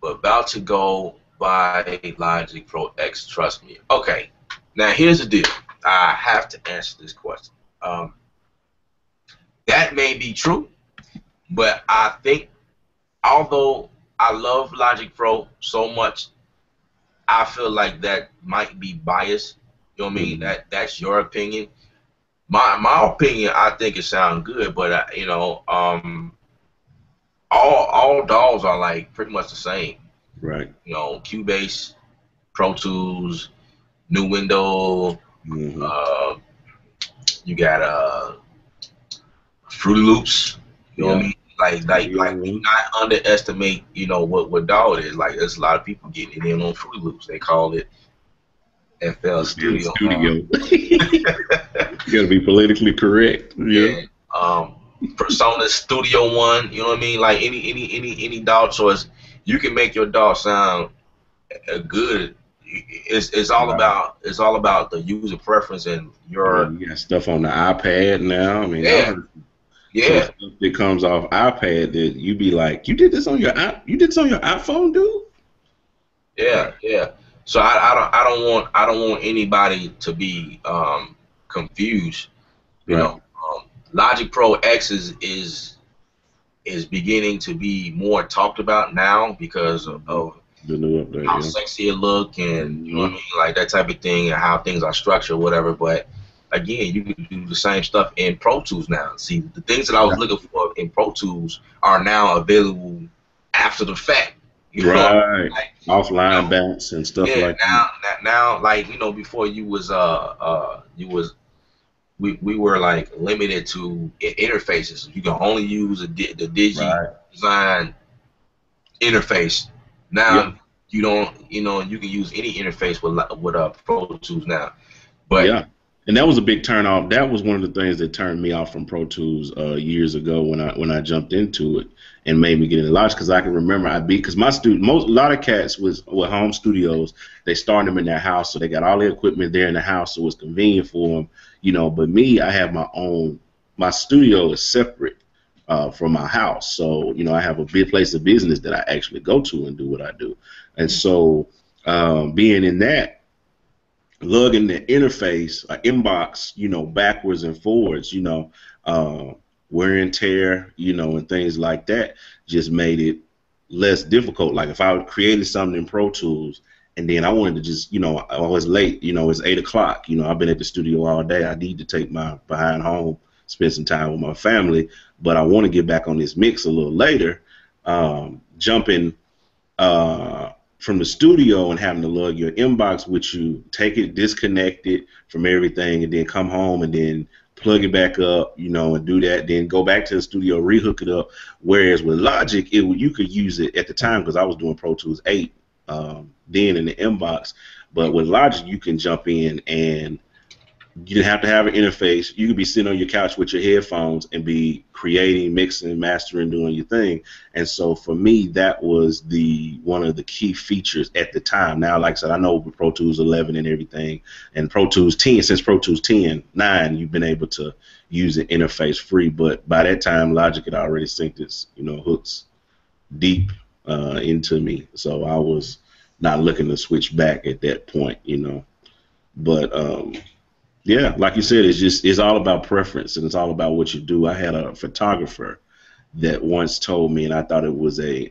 but about to go buy Logic Pro X. Trust me. Okay. Now here's the deal. I have to answer this question. Um, that may be true, but I think although I love Logic Pro so much, I feel like that might be biased. You know what I mean? Mhm. That's your opinion. My opinion, I think it sounds good, but all DAWs are like pretty much the same. Right. You know, Cubase, Pro Tools, New Window. Hmm. Uh, you got Fruity Loops. You know what I Yeah. mean? Like do Studio. not underestimate, what DAW it is. Like there's a lot of people getting it in on Fruity Loops. They call it FL FL Studio now. Studio. You gotta be politically correct. Yeah. Yeah. Um, Persona Studio One. You know what I mean? Like any DAW choice, you can make your DAW sound good. Right. It's all about the user preference and Yeah, your you got stuff on the iPad now. I mean, I've yeah heard some yeah stuff that comes off iPad that you be like, you did this on your you did this on your iPhone, dude? yeah. So I don't want anybody to be confused. You Right. know, Logic Pro X is beginning to be more talked about now because Hmm. of The new update, how yeah. sexy it look and you know what I Hmm. mean, like that type of thing and how things are structured, whatever. But again, you can do the same stuff in Pro Tools now. See, the things that I was Right. looking for in Pro Tools are now available after the fact. You know, Right. like you Offline know, bounce and stuff yeah. like that. Now, like before you was we were like limited to interfaces. You can only use the Digi Right. design interface. Yep. Now you don't, you can use any interface with Pro Tools now. But Yeah. And that was a big turn off. That was one of the things that turned me off from Pro Tools years ago when I jumped into it and made me get into Logic because I can remember because my student most a lot of cats with home studios, they started them in their house, so they got all the equipment there in the house, so it was convenient for them, But me, I have my studio is separate from my house, so I have a big place of business that I actually go to and do what I do, and so being in that lugging the interface, inbox, backwards and forwards, uh, wear and tear, and things like that just made it less difficult. Like if I created something in Pro Tools and then I wanted to just, I was late, it's 8 o'clock, I've been at the studio all day. I need to take my behind home, spend some time with my family, but I want to get back on this mix a little later. Jumping from the studio and having to lug your inbox with you, take it, disconnect it from everything, and then come home and then plug it back up, and do that. Then go back to the studio, rehook it up. Whereas with Logic, you could use it at the time because I was doing Pro Tools 8 then in the inbox. But with Logic, you can jump in and you didn't have to have an interface. You could be sitting on your couch with your headphones and be creating, mixing, mastering, doing your thing. And so for me, that was the one of the key features at the time. Now, like I said, I know with Pro Tools 11 and everything, and Pro Tools 10, since Pro Tools 10, 9, you've been able to use it interface free. But by that time, Logic had already synced its, hooks deep into me. So I was not looking to switch back at that point. But yeah, like you said, it's all about preference and it's all about what you do. I had a photographer that once told me, and I thought it was a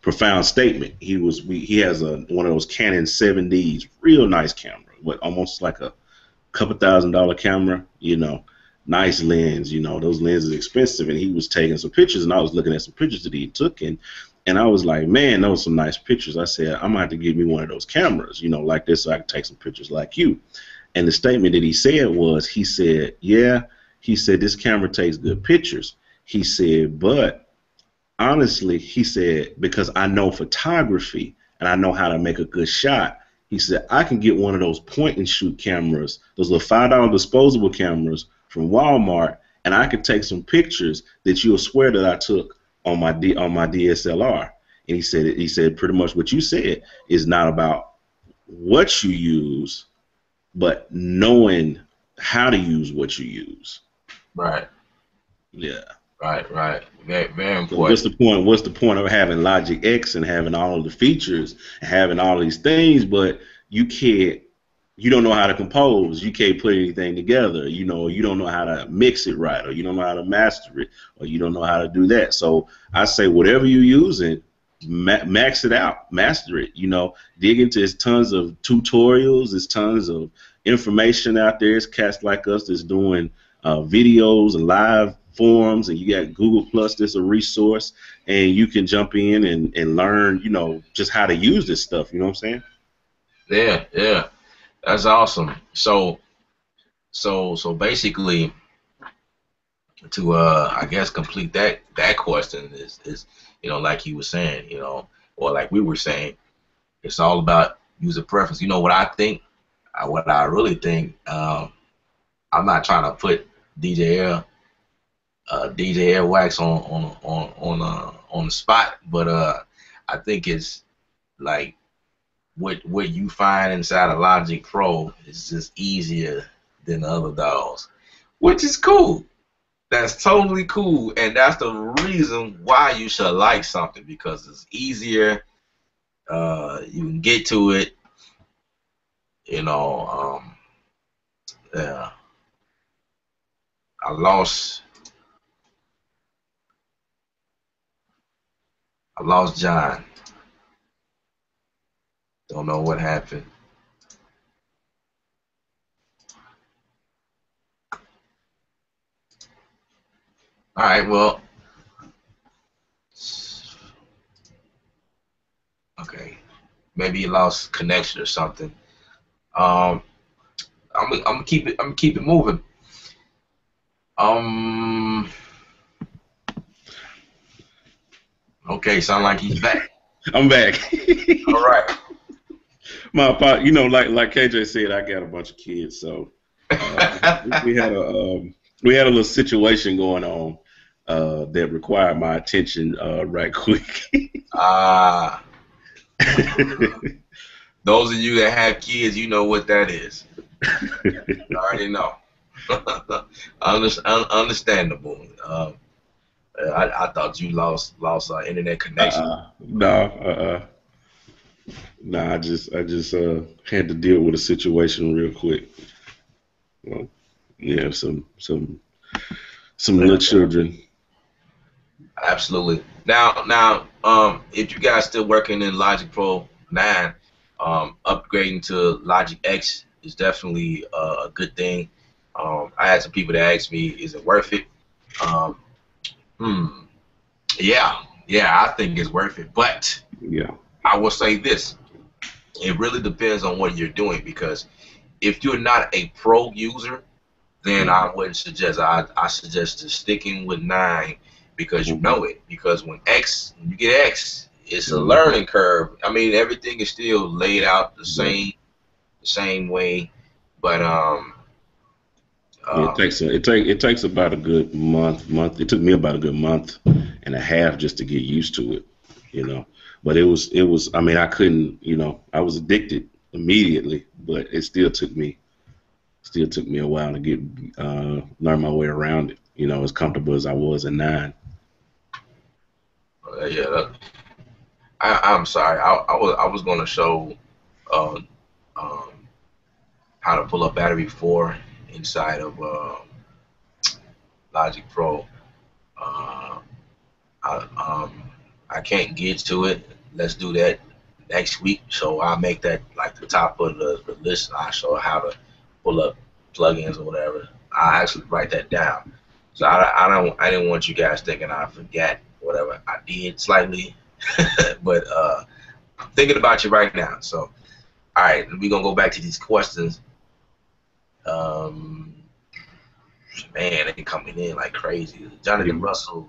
profound statement. He has one of those Canon 7Ds, real nice camera, almost like a couple $1,000 camera, nice lens. Those lenses are expensive, and he was taking some pictures, and I was looking at some pictures that he took, and I was like, man, those are some nice pictures. I said, I'm gonna have to get me one of those cameras, like this, so I can take some pictures like you. And the statement that he said was, he said, yeah, he said, this camera takes good pictures. He said, but honestly, he said, because I know photography and I know how to make a good shot, he said, I can get one of those point and shoot cameras, those little $5 disposable cameras from Walmart, and I could take some pictures that you'll swear that I took on my DSLR. And he said pretty much what you said is not about what you use, but knowing how to use what you use. right, Yeah. Right, right. Very, very So what's important. the point? What's the point of having Logic X and having all of the features, and having all these things, but you can't, you don't know how to compose. You can't put anything together. You know, you don't know how to mix it right, or you don't know how to master it, or you don't know how to do that. So I say whatever you're using, max it out, master it. You know, dig into. There's tons of tutorials. There's tons of information out there. It's cats like us that's doing videos and live forums, and you got Google Plus. That's a resource, and you can jump in and learn. You know, just how to use this stuff. You know what I'm saying? Yeah, yeah. That's awesome. So basically, to I guess complete that question is like he was saying, or like we were saying, it's all about user preference. You know what I think? What I really think. I'm not trying to put DJ Air DJ Airwax on the spot, but I think it's like what you find inside of Logic Pro is just easier than the other DAWs, which is cool. That's totally cool, and that's the reason why you should like something, because it's easier. You can get to it. You know. Yeah. I lost. I lost John. Don't know what happened. All right. Well. Okay. Maybe he lost connection or something. Um. I'm gonna keep it. I'm gonna keep it moving. Um. Okay. Sound like he's back. I'm back. All right. You know, like KJ said, I got a bunch of kids, so we had a little situation going on that required my attention right quick. Ah. Those of you that have kids, you know what that is. I already know. Understandable. I thought you lost internet connection. No. I just had to deal with a situation real quick. Well, yeah, some little children. Absolutely. Now, if you guys still working in Logic Pro 9, upgrading to Logic X is definitely a good thing. I had some people that asked me, is it worth it? Um, hmm. Yeah, I think it's worth it. But Yeah. I will say this: it really depends on what you're doing, because if you're not a pro user, then I wouldn't suggest. I suggest just sticking with 9, because you know it. Because when you get X, it's a learning curve. I mean, everything is still laid out the same way, but Yeah, it takes about a good month. It took me about a good month and a half just to get used to it, you know. But it was. I mean, I couldn't, I was addicted immediately, but it still took me a while to get learn my way around it. You know, as comfortable as I was in 9. yeah. I'm sorry. I was going to show uh, um, how to pull up battery 4 inside of Logic Pro. Uh, I, I can't get to it. Let's do that next week. So I'll make that like the top of the list. I'll show how to pull up plugins or whatever. I actually write that down. So I didn't want you guys thinking I forgot whatever. I did slightly, but I'm thinking about you right now. So all right, we're gonna go back to these questions. Um, Man, they coming in like crazy. Jonathan Russell.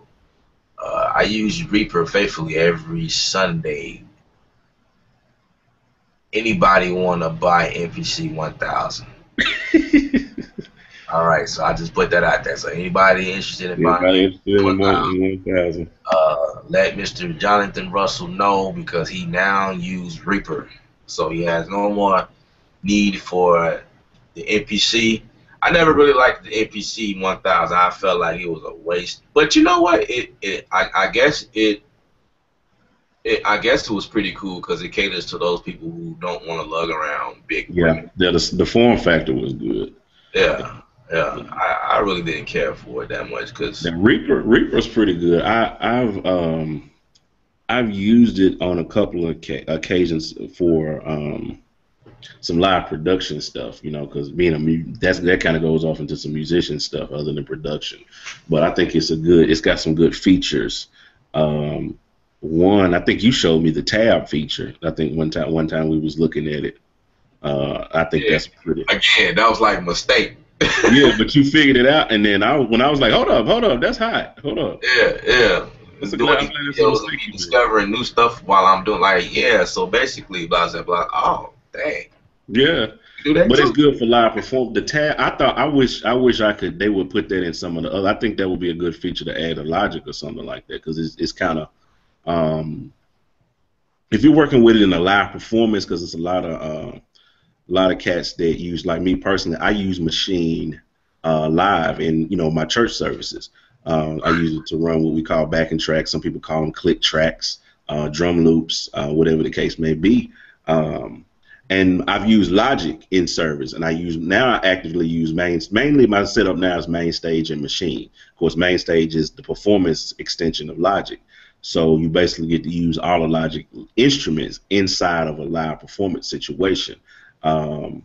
I use Reaper faithfully every Sunday. Anybody want to buy MPC 1000? All right, so I just put that out there. So anybody interested in buying 1000? Let Mr. Jonathan Russell know, because he now uses Reaper, so he has no more need for the MPC. I never really liked the MPC 1000. I felt like it was a waste. But you know what? I guess it was pretty cool because it caters to those people who don't want to lug around big Yeah, equipment. the form factor was good. Yeah, yeah. I really didn't care for it that much because The Reaper's pretty good. I've used it on a couple of occasions for some live production stuff, because being that kind of goes off into some musician stuff other than production. But I think it's got some good features. One, I think you showed me the tab feature. I think one time we was looking at it. I think yeah, that's pretty. again, that was like a mistake. Yeah, but you figured it out, and then when I was like, hold up, that's hot. Hold up. Yeah. That's Doing I'm these glad it's a videos and mistake me you made. discovering new stuff while I'm doing so basically blah blah blah. Oh dang. Yeah. You do that But it's too? good for live perform. The tab, I wish they would put that in some of the other. I think that would be a good feature to add a Logic or something like that, because it's kind of if you're working with it in a live performance, because it's a lot of cats that use, like me personally, I use Maschine live in my church services. I use it to run what we call backing tracks. Some people call them click tracks, drum loops, whatever the case may be. And I've used Logic in service, and I actively use mainly my setup now is Mainstage and Maschine. Of course, Mainstage is the performance extension of Logic, so you basically get to use all the Logic instruments inside of a live performance situation. But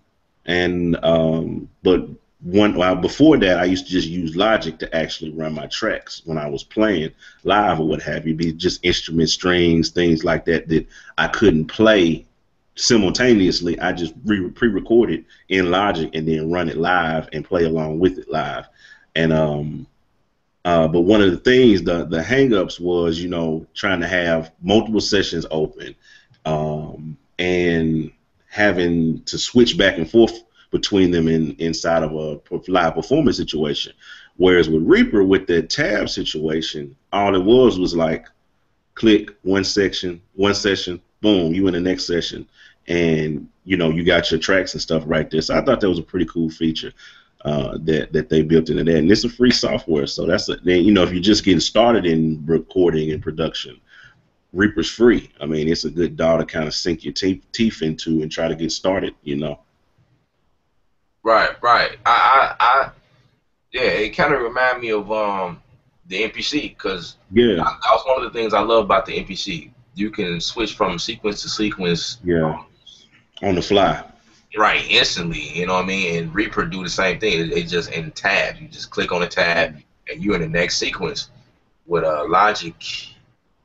before that, I used to just use Logic to actually run my tracks when I was playing live or what have you. Be just instrument strings, things like that I couldn't play simultaneously. I just pre-recorded in Logic and then run it live and play along with it live. And but one of the things, the hang-ups was, trying to have multiple sessions open, and having to switch back and forth between them inside of a live performance situation. Whereas with Reaper, with the tab situation, all it was like click one session, boom, you in the next session, and you got your tracks and stuff right there. So I thought that was a pretty cool feature that they built into that, and it's a free software. So that's if you're just getting started in recording and production, Reaper's free. I mean, it's a good DAW to kind of sink your teeth into and try to get started. Right. Yeah, it kind of reminded me of the MPC because Yeah. that was one of the things I love about the MPC. You can switch from sequence to sequence. Yeah. On the fly. Right, instantly. You know what I mean? And Reaper do the same thing. It just in tab. You just click on the tab and you're in the next sequence. With Logic,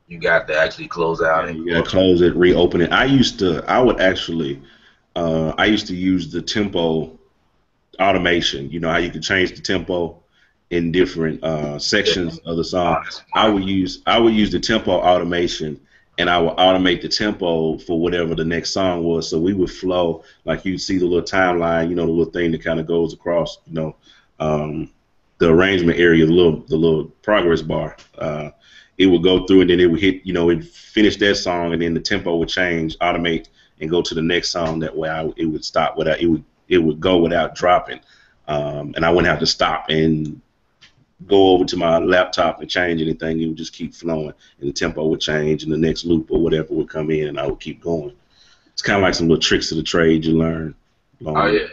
you got to actually close out and you got to close it, reopen it. I used to use the tempo automation. You know how you can change the tempo in different sections of the song. I would use the tempo automation, and I would automate the tempo for whatever the next song was. So we would flow, like you'd see the little timeline, the little thing that kind of goes across, the arrangement area, the little progress bar. It would go through, and then it would hit, it'd finish that song, and then the tempo would change, automate, and go to the next song. That way, it would stop without it would go without dropping, and I wouldn't have to stop and go over to my laptop and change anything. It would just keep flowing, and the tempo would change, and the next loop or whatever would come in, and I would keep going. It's kind of like some little tricks of the trade you learn. Oh yeah.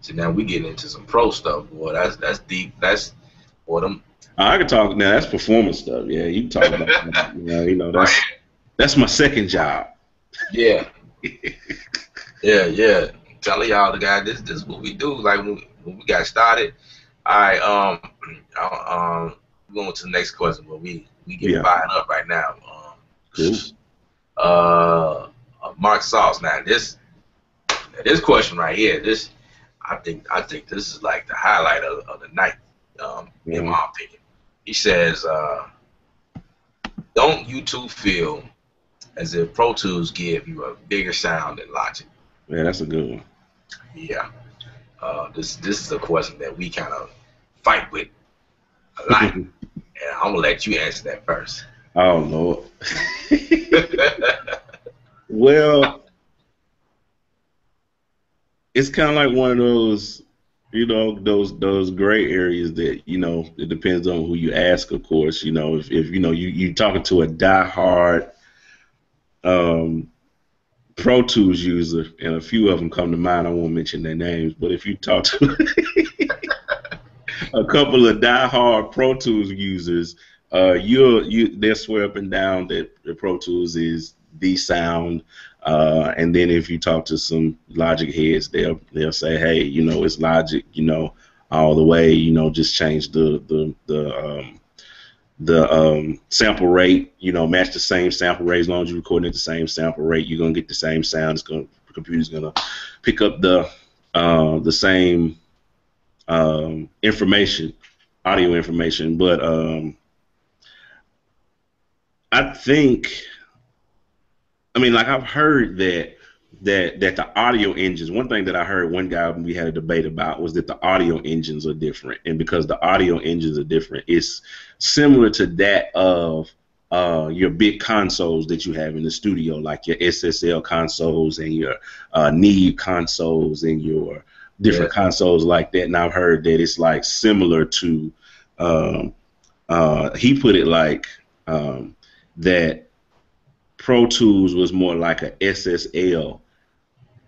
See, now we getting into some pro stuff, boy. That's deep. That's boy them. I can talk now. That's performance stuff. Yeah, you can talk about that's my second job. Yeah. Yeah. Telling y'all the guy, this is what we do. Like when we got started. All right, we're going to the next question, but we get fired up right now. Cool. Mark Sauce. Now this question right here, I think this is like the highlight of the night, in my opinion. He says, don't you two feel as if Pro Tools give you a bigger sound than Logic? Yeah, that's a good one. Yeah. This is a question that we kind of fight with a lot. And I'm gonna let you answer that first. Oh Lord. Well, it's kind of like one of those those gray areas that it depends on who you ask, of course. If you talking to a diehard Pro Tools user, and a few of them come to mind. I won't mention their names, but if you talk to a couple of diehard Pro Tools users, they'll swear up and down that the Pro Tools is the sound. And then if you talk to some Logic heads, they'll say, hey, it's Logic, all the way. Just change the sample rate, match the same sample rate. As long as you're recording at the same sample rate, you're gonna get the same sound. The computer's gonna pick up the same information, audio information. But I've heard that the audio engines, one thing that I heard one guy we had a debate about was that the audio engines are different, and because the audio engines are different, it's similar to that of your big consoles that you have in the studio, like your SSL consoles and your Neve consoles and your different consoles like that. And I've heard that it's like similar to he put it like that Pro Tools was more like a SSL,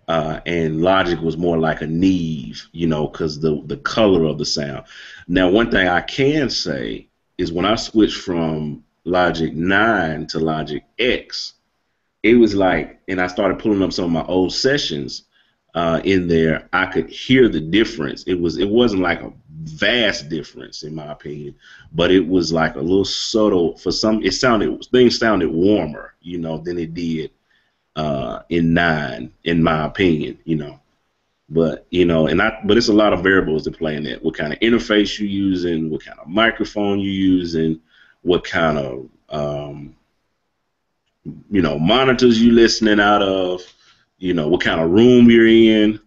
and Logic was more like a Neve, because the color of the sound. Now, one thing I can say is when I switched from Logic 9 to Logic X, it was like, and I started pulling up some of my old sessions in there, I could hear the difference. It wasn't like a vast difference in my opinion, but it was like a little subtle. For some, things sounded warmer, than it did in 9, in my opinion, But but it's a lot of variables to play in that. What kind of interface you using, what kind of microphone you using, what kind of monitors you listening out of, what kind of room you're in.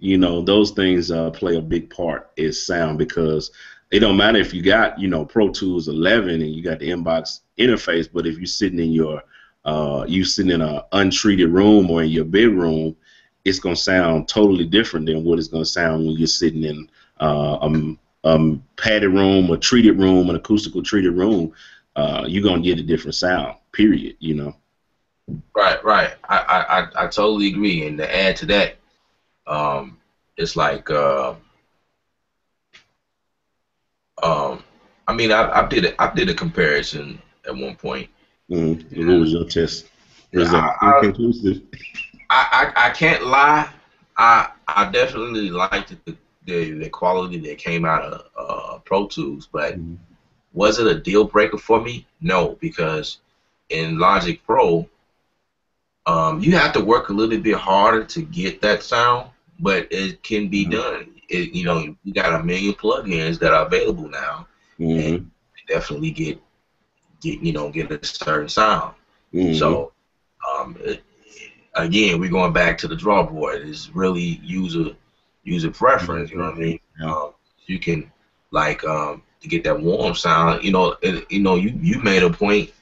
Those things play a big part in sound, because it don't matter if you got Pro Tools 11 and you got the inbox interface, but if you're sitting in in an untreated room or in your bedroom, it's gonna sound totally different than what it's gonna sound when you're sitting in a padded room, a treated room, an acoustical treated room. You're gonna get a different sound. Period. Right. I totally agree. And to add to that, it's like I did a comparison at one point. Mm-hmm. What was your test? Was that inconclusive? I can't lie. I definitely liked the quality that came out of Pro Tools, but was it a deal breaker for me? No, because in Logic Pro, you have to work a little bit harder to get that sound, but it can be done. You got a million plugins that are available now, and definitely get a certain sound. So again, we're going back to the drawing board. It's really user preference. You know what I mean? You can to get that warm sound. You made a point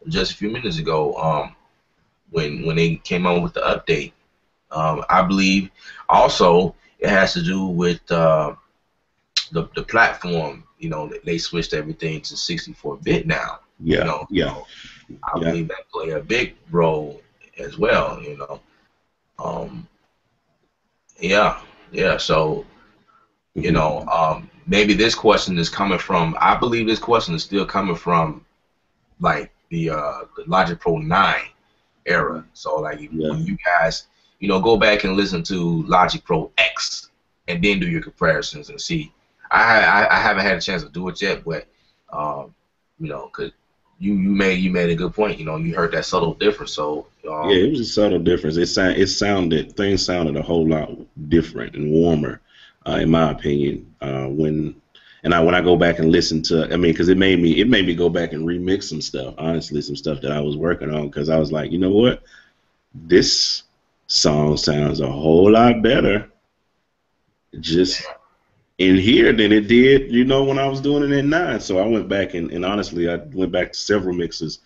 just a few minutes ago. When they came out with the update, I believe also it has to do with the platform. They switched everything to 64-bit now. I believe that played a big role as well. So maybe this question is coming from. I believe this question is still coming from like the Logic Pro 9 era. So like when you guys go back and listen to Logic Pro X and then do your comparisons and see. I haven't had a chance to do it yet, but because you made a good point. You heard that subtle difference. So it was a subtle difference. Things sounded a whole lot different and warmer, in my opinion. When I go back and listen to, because it made me go back and remix some stuff. Honestly, some stuff that I was working on, because I was like, you know what, this song sounds a whole lot better just in here than it did, when I was doing it in 9. So I went back and honestly, I went back to several mixes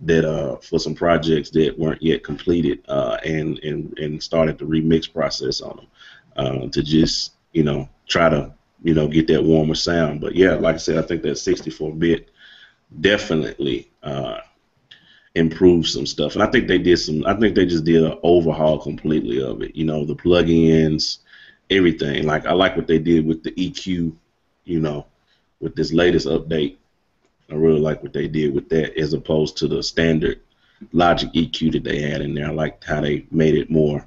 that for some projects that weren't yet completed, and started the remix process on them, to just try to, get that warmer sound. But yeah, like I said, I think that 64-bit definitely improved some stuff. And I think they just did an overhaul completely of it. The plugins, everything. Like, I like what they did with the EQ, with this latest update. I really like what they did with that as opposed to the standard Logic EQ that they had in there. I liked how they made it more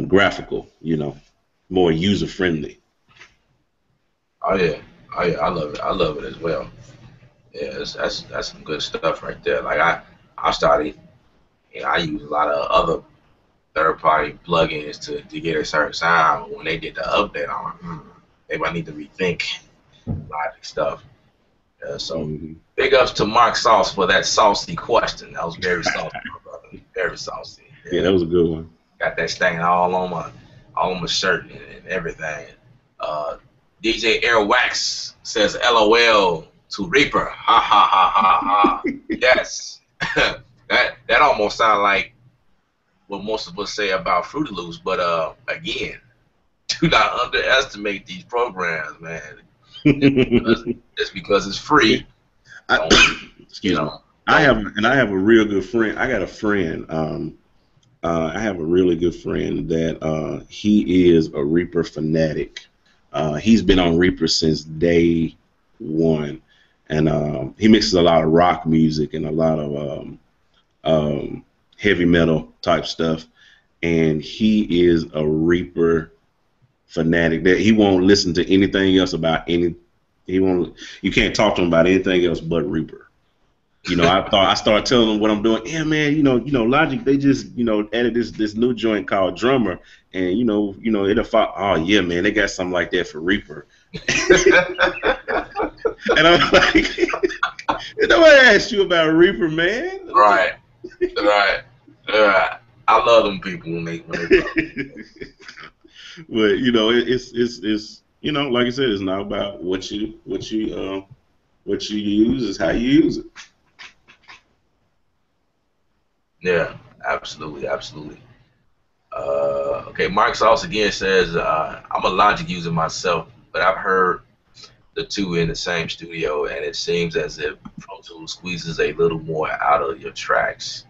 graphical, more user friendly. Oh yeah, I love it. I love it as well. Yeah, that's some good stuff right there. Like I started, I use a lot of other third party plugins to get a certain sound. But when they did the update, I'm like, maybe I need to rethink Logic stuff. So big ups to Mark Sauce for that saucy question. That was very saucy, my brother. Very saucy. Yeah, that was a good one. Got that stain all on my shirt and everything. DJ Airwax says LOL to Reaper. Ha ha ha ha ha. Yes. that almost sounds like what most of us say about Fruity Loops, but again, do not underestimate these programs, man. Just because it's free. Excuse me. I have a real good friend. I got a friend. I have a really good friend that he is a Reaper fanatic. He's been on Reaper since day one, and he mixes a lot of rock music and a lot of heavy metal type stuff. And he is a Reaper fanatic. That he won't listen to anything else about any. You can't talk to him about anything else but Reaper. I started telling him what I'm doing. Yeah, man. Logic, they just added this new joint called Drummer, and it'll fall. Oh yeah, man, they got something like that for Reaper. And I'm like, nobody asked you about Reaper, man. Right. I love them people when they talk. But it's like I said, it's not about what you use, it's how you use it. Yeah, absolutely. Okay, Mark Sauce again says, I'm a Logic user myself, but I've heard the two in the same studio, and it seems as if Pro Tools squeezes a little more out of your tracks.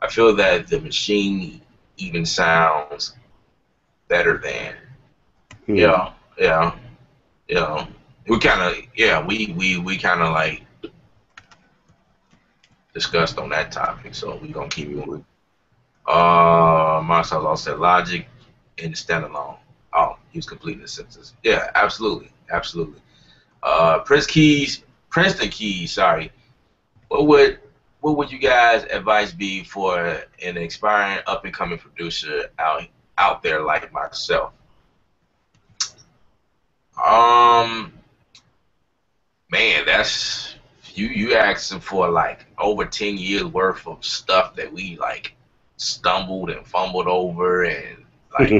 I feel that the Maschine even sounds better than. Yeah. We kind of like discussed on that topic, so we're gonna keep moving. Marcel also said Logic in the standalone. Oh, he was completing the sentence. Yeah, absolutely. Princeton Keys, sorry. What would you guys' advice be for an aspiring up and coming producer out there like myself? Man, that's you asking for like over 10 years worth of stuff that we like stumbled and fumbled over, and like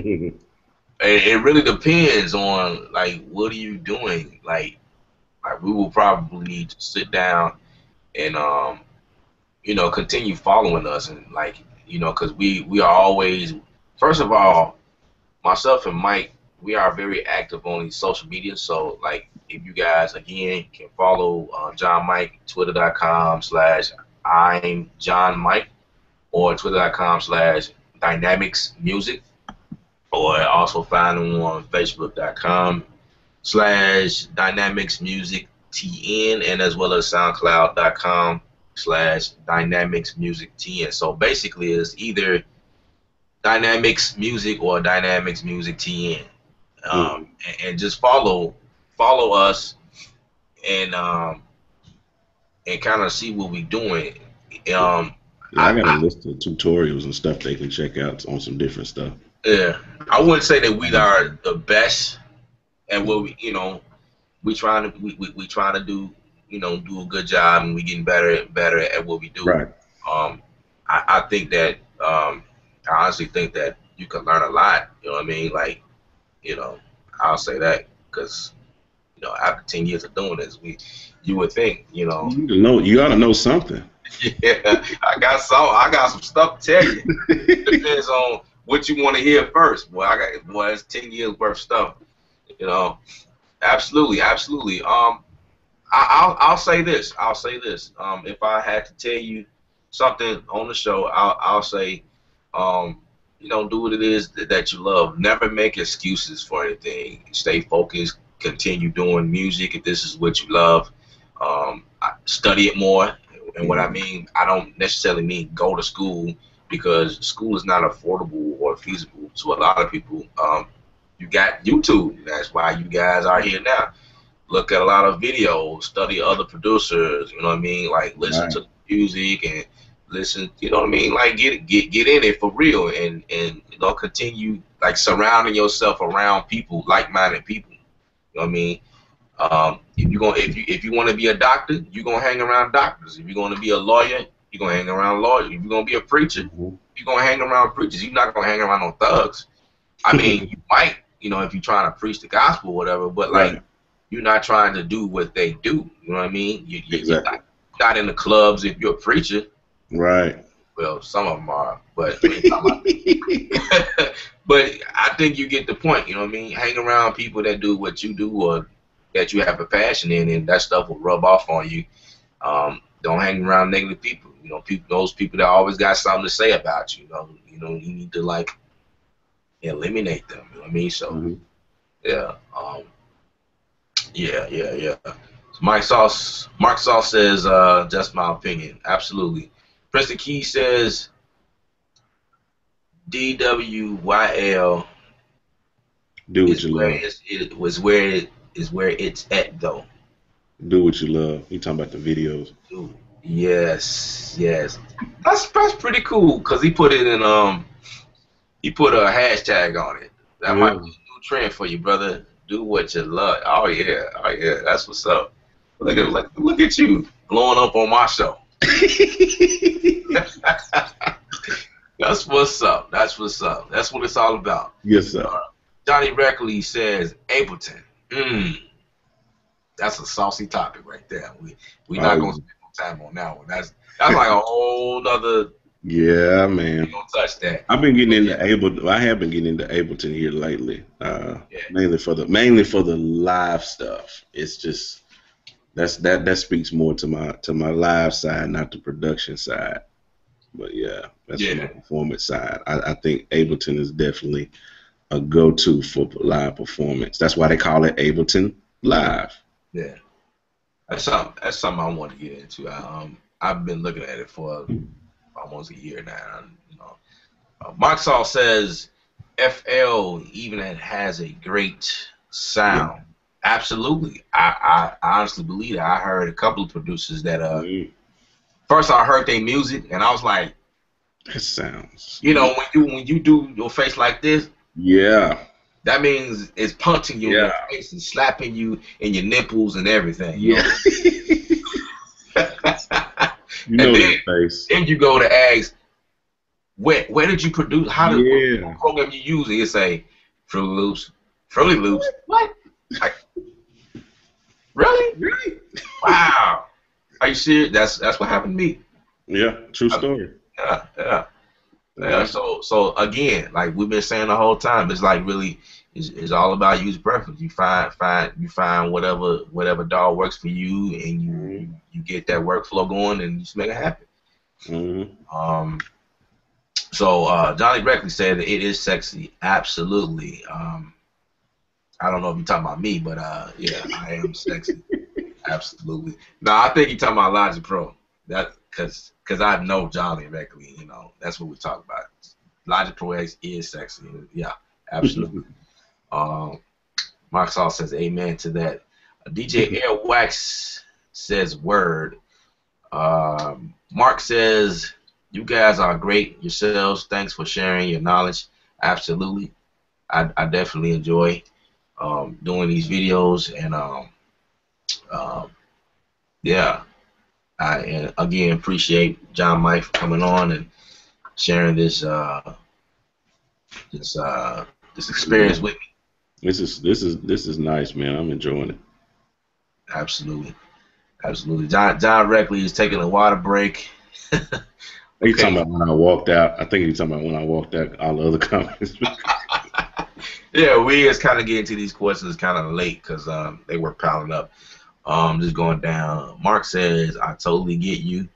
it really depends on like what are you doing. Like we will probably need to sit down and continue following us, and like because we are always, first of all, myself and Mike, we are very active on these social media. So like if you guys again can follow John Mike, twitter.com/I'm John Mike, or twitter.com/Dynamics Music, or also find them on facebook.com/Dynamics Music TN, and as well as soundcloud.com/Dynamics Music TN. So basically it's either Dynamics Music or Dynamics Music TN. And just follow us and kind of see what we're doing. I got a list of tutorials and stuff they can check out on some different stuff. Yeah, I wouldn't say that we are the best at what we trying to do do a good job, and we getting better and better at what we do. Right. I think that I honestly think that you can learn a lot. You know what I mean? Like, I'll say that because after 10 years of doing this, you would think you ought to know something. Yeah, I got some stuff to tell you. It depends on what you want to hear first. Well, it's 10 years worth of stuff You know, absolutely, absolutely. I'll say this. I'll say this. If I had to tell you something on the show, I'll say, um, do what it is that you love. Never make excuses for anything. Stay focused. Continue doing music if this is what you love. Study it more. And what I mean, I don't necessarily mean go to school because school is not affordable or feasible to a lot of people. You got YouTube. That's why you guys are here now. Look at a lot of videos, study other producers, you know what I mean? Like listen Right. to music and listen, you know what I mean? Like get in it for real and continue like surrounding yourself around people, like-minded people. You know what I mean? If you want to be a doctor, you're gonna hang around doctors. If you're gonna be a lawyer, you're gonna hang around lawyers. If you're gonna be a preacher, you're gonna hang around preachers. You're not gonna hang around no thugs. I mean, you might, if you're trying to preach the gospel or whatever, but like Right. you're not trying to do what they do. You know what I mean? You're Exactly. not in the clubs if you're a preacher. Right. Well, some of them are, but but I think you get the point. You know what I mean? Hang around people that do what you do or that you have a passion in, and that stuff will rub off on you. Don't hang around negative people. Those people that always got something to say about you. You need to like eliminate them. You know what I mean? So yeah. Yeah. Mark Sauce says, just my opinion. Absolutely. Preston Key says, DWYL Do what is you where love. where it's at though. Do what you love. You talking about the videos? Dude, yes. That's pretty cool because he put it in he put a hashtag on it. That might be a new trend for you, brother. Do what you love. Oh yeah. That's what's up. Look at you blowing up on my show. That's what's up. That's what it's all about. Yes, sir. Johnny Reckley says Ableton. That's a saucy topic right there. We not gonna spend no time on that one. That's like a whole nother. Yeah, man. We don't touch that. I've been getting into Ableton. I have been getting into Ableton here lately. Mainly for the live stuff. It's just that speaks more to my live side, not the production side. But yeah, that's from the performance side. I think Ableton is definitely a go-to for live performance. That's why they call it Ableton Live. Yeah, that's something I want to get into. I've been looking at it for almost a year now. Mark Saul says FL even has a great sound. Yeah. Absolutely, I honestly believe that. I heard a couple of producers that first I heard their music and I was like, that sounds. When you do your face like this. Yeah. That means it's punching you in your face and slapping you in your nipples and everything. Yeah. Then you go to ask, where did you produce? What program you using? You say, Fruity Loops. What? Really? Wow. Are you serious? That's what happened to me. Yeah, true story. Yeah. So again, like we've been saying the whole time, it's like really, it's all about user preference. You find whatever DAW works for you, and you get that workflow going, and you just make it happen. So Johnny Reckley said that it is sexy. Absolutely. I don't know if you're talking about me, but yeah, I am sexy. Absolutely. No, I think you're talking about Logic Pro. That because I know Johnny Reckley. That's what we talk about. Logic Pro X is sexy. Yeah, absolutely. Mark Saul says amen to that. DJ Airwax says word. Mark says you guys are great yourselves. Thanks for sharing your knowledge. Absolutely. I definitely enjoy doing these videos, and yeah, I again appreciate John Mike for coming on and sharing this experience with me. This is nice, man. I'm enjoying it. Absolutely. John Reckley is taking a water break. Are you talking about when I walked out? I think he's talking about when I walked out. All the other comments. Yeah, we is kind of getting to these questions kind of late because they were piling up. Just going down. Mark says, "I totally get you."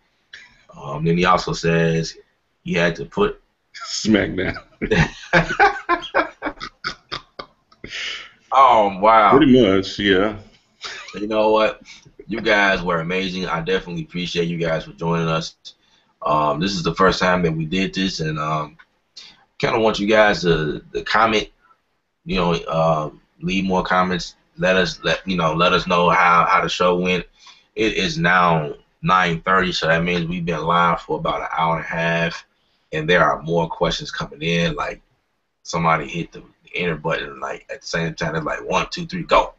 Then he also says he had to put Smackdown. Wow. Pretty much, yeah. You know what? You guys were amazing. I definitely appreciate you guys for joining us. This is the first time that we did this, and kind of want you guys to comment. You know, leave more comments. Let us know how the show went. It is now 9:30, so that means we've been live for about an hour and a half, and there are more questions coming in. Like somebody hit the enter button, like at the same time. It's like 1, 2, 3, go.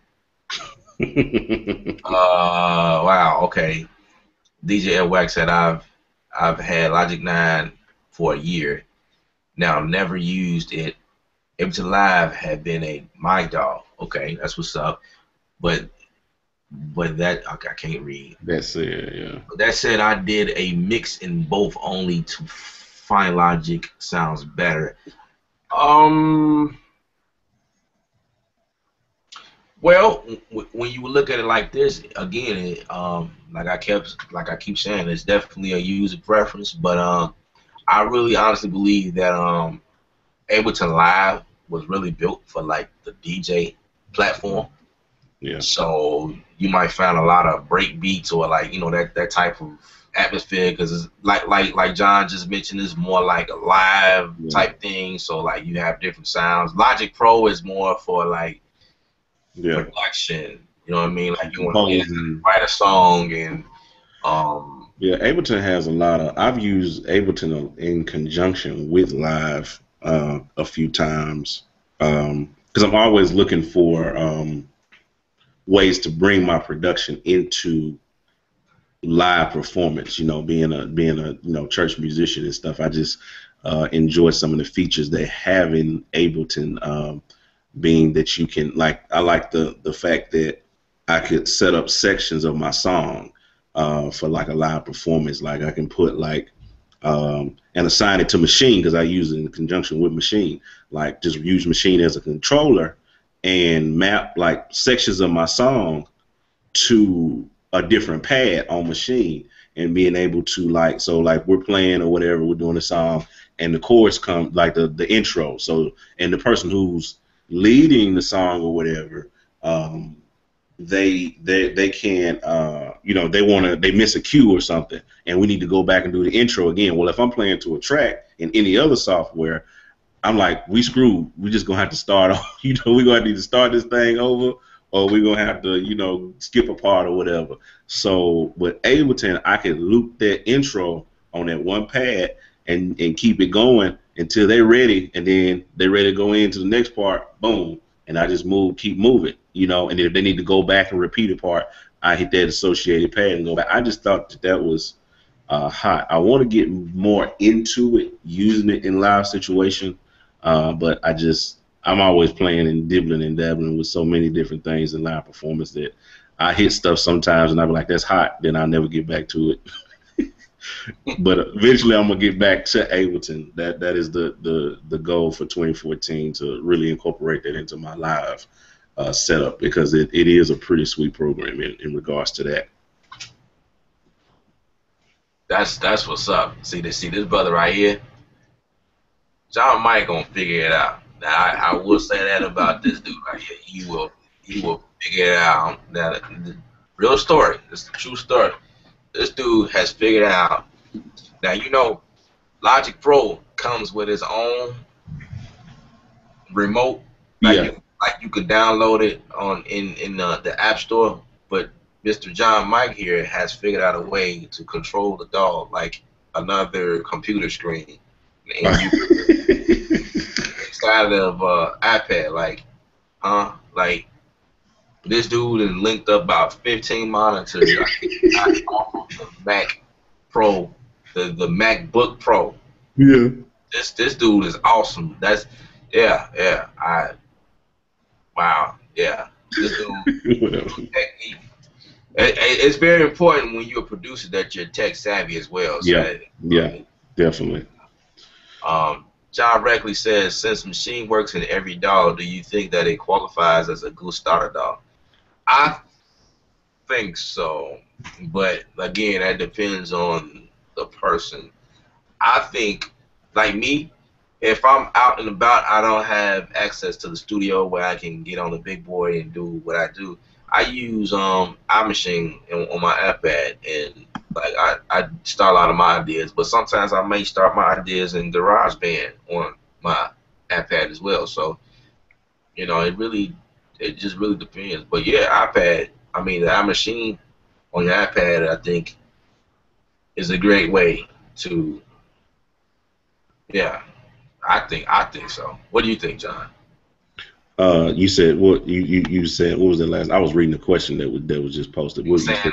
Wow. Okay. DJ Elwax said I've had Logic 9 for a year now. Never used it. Ableton Live had been a my dog. Okay, that's what's up. But that okay, I can't read. That's it, yeah. That said, I did a mix in both only to find Logic sounds better. Well, when you look at it like this, again, like I keep saying, it's definitely a user preference. But I really honestly believe that Ableton Live was really built for like the DJ platform. Yeah. So you might find a lot of break beats or like that type of atmosphere because it's like John just mentioned, it's more like a live type thing. So like you have different sounds. Logic Pro is more for like production. You know what I mean? Like you want to write a song and yeah, Ableton has a lot of. I've used Ableton in conjunction with Live a few times because I'm always looking for ways to bring my production into live performance. You know, being a church musician and stuff, I just enjoy some of the features they have in Ableton. Being that you can I like the fact that I could set up sections of my song for like a live performance. Like I can put and assign it to Maschine because I use it in conjunction with Maschine. Like just use Maschine as a controller and map like sections of my song to a different pad on Maschine and being able to like we're playing or whatever, we're doing a song and the chorus come like the intro. So and the person who's leading the song or whatever, they can't they miss a cue or something and we need to go back and do the intro again. Well, if I'm playing to a track in any other software, I'm like, we screwed. We just gonna have to start off. We're gonna have to either start this thing over or we're gonna have to skip a part or whatever. So with Ableton, I can loop that intro on that one pad and keep it going until they're ready, and then they're ready to go into the next part, boom, and I just keep moving, and if they need to go back and repeat a part, I hit that associated pad and go back. I just thought that was hot. I want to get more into it, using it in live situation, but I'm always playing and dibbling and dabbling with so many different things in live performance that I hit stuff sometimes and I'll be like, that's hot, then I'll never get back to it. But eventually I'm gonna get back to Ableton. That is the goal for 2014, to really incorporate that into my live setup, because it is a pretty sweet program in regards to that. That's what's up. See this brother right here, John Mike gonna figure it out. Now I will say that about this dude right here. He will figure it out. Now the real story. It's the true story. This dude has figured out. Now Logic Pro comes with its own remote. You could download it in the App Store. But Mr. John Mike here has figured out a way to control the dog like another computer screen, and you inside of iPad. Like this dude is linked up about 15 monitors off of the Mac Pro, the MacBook Pro. Yeah. This dude is awesome. Wow. Yeah. This dude. It's very important when you're a producer that you're tech savvy as well. So yeah, definitely. John Reckley says, since Machine works in every DAW, do you think that it qualifies as a good starter DAW? I think so, but again, that depends on the person. I think, like me, if I'm out and about, I don't have access to the studio where I can get on the big boy and do what I do. I use iMachine on my iPad, and like I start a lot of my ideas, but sometimes I may start my ideas in GarageBand on my iPad as well. So it just really depends. But yeah, iPad, I mean the iMachine on your iPad, I think is a great way to, yeah, I think so. What do you think, John? You said what you said. What was the last? I was reading the question that was just posted. What you said?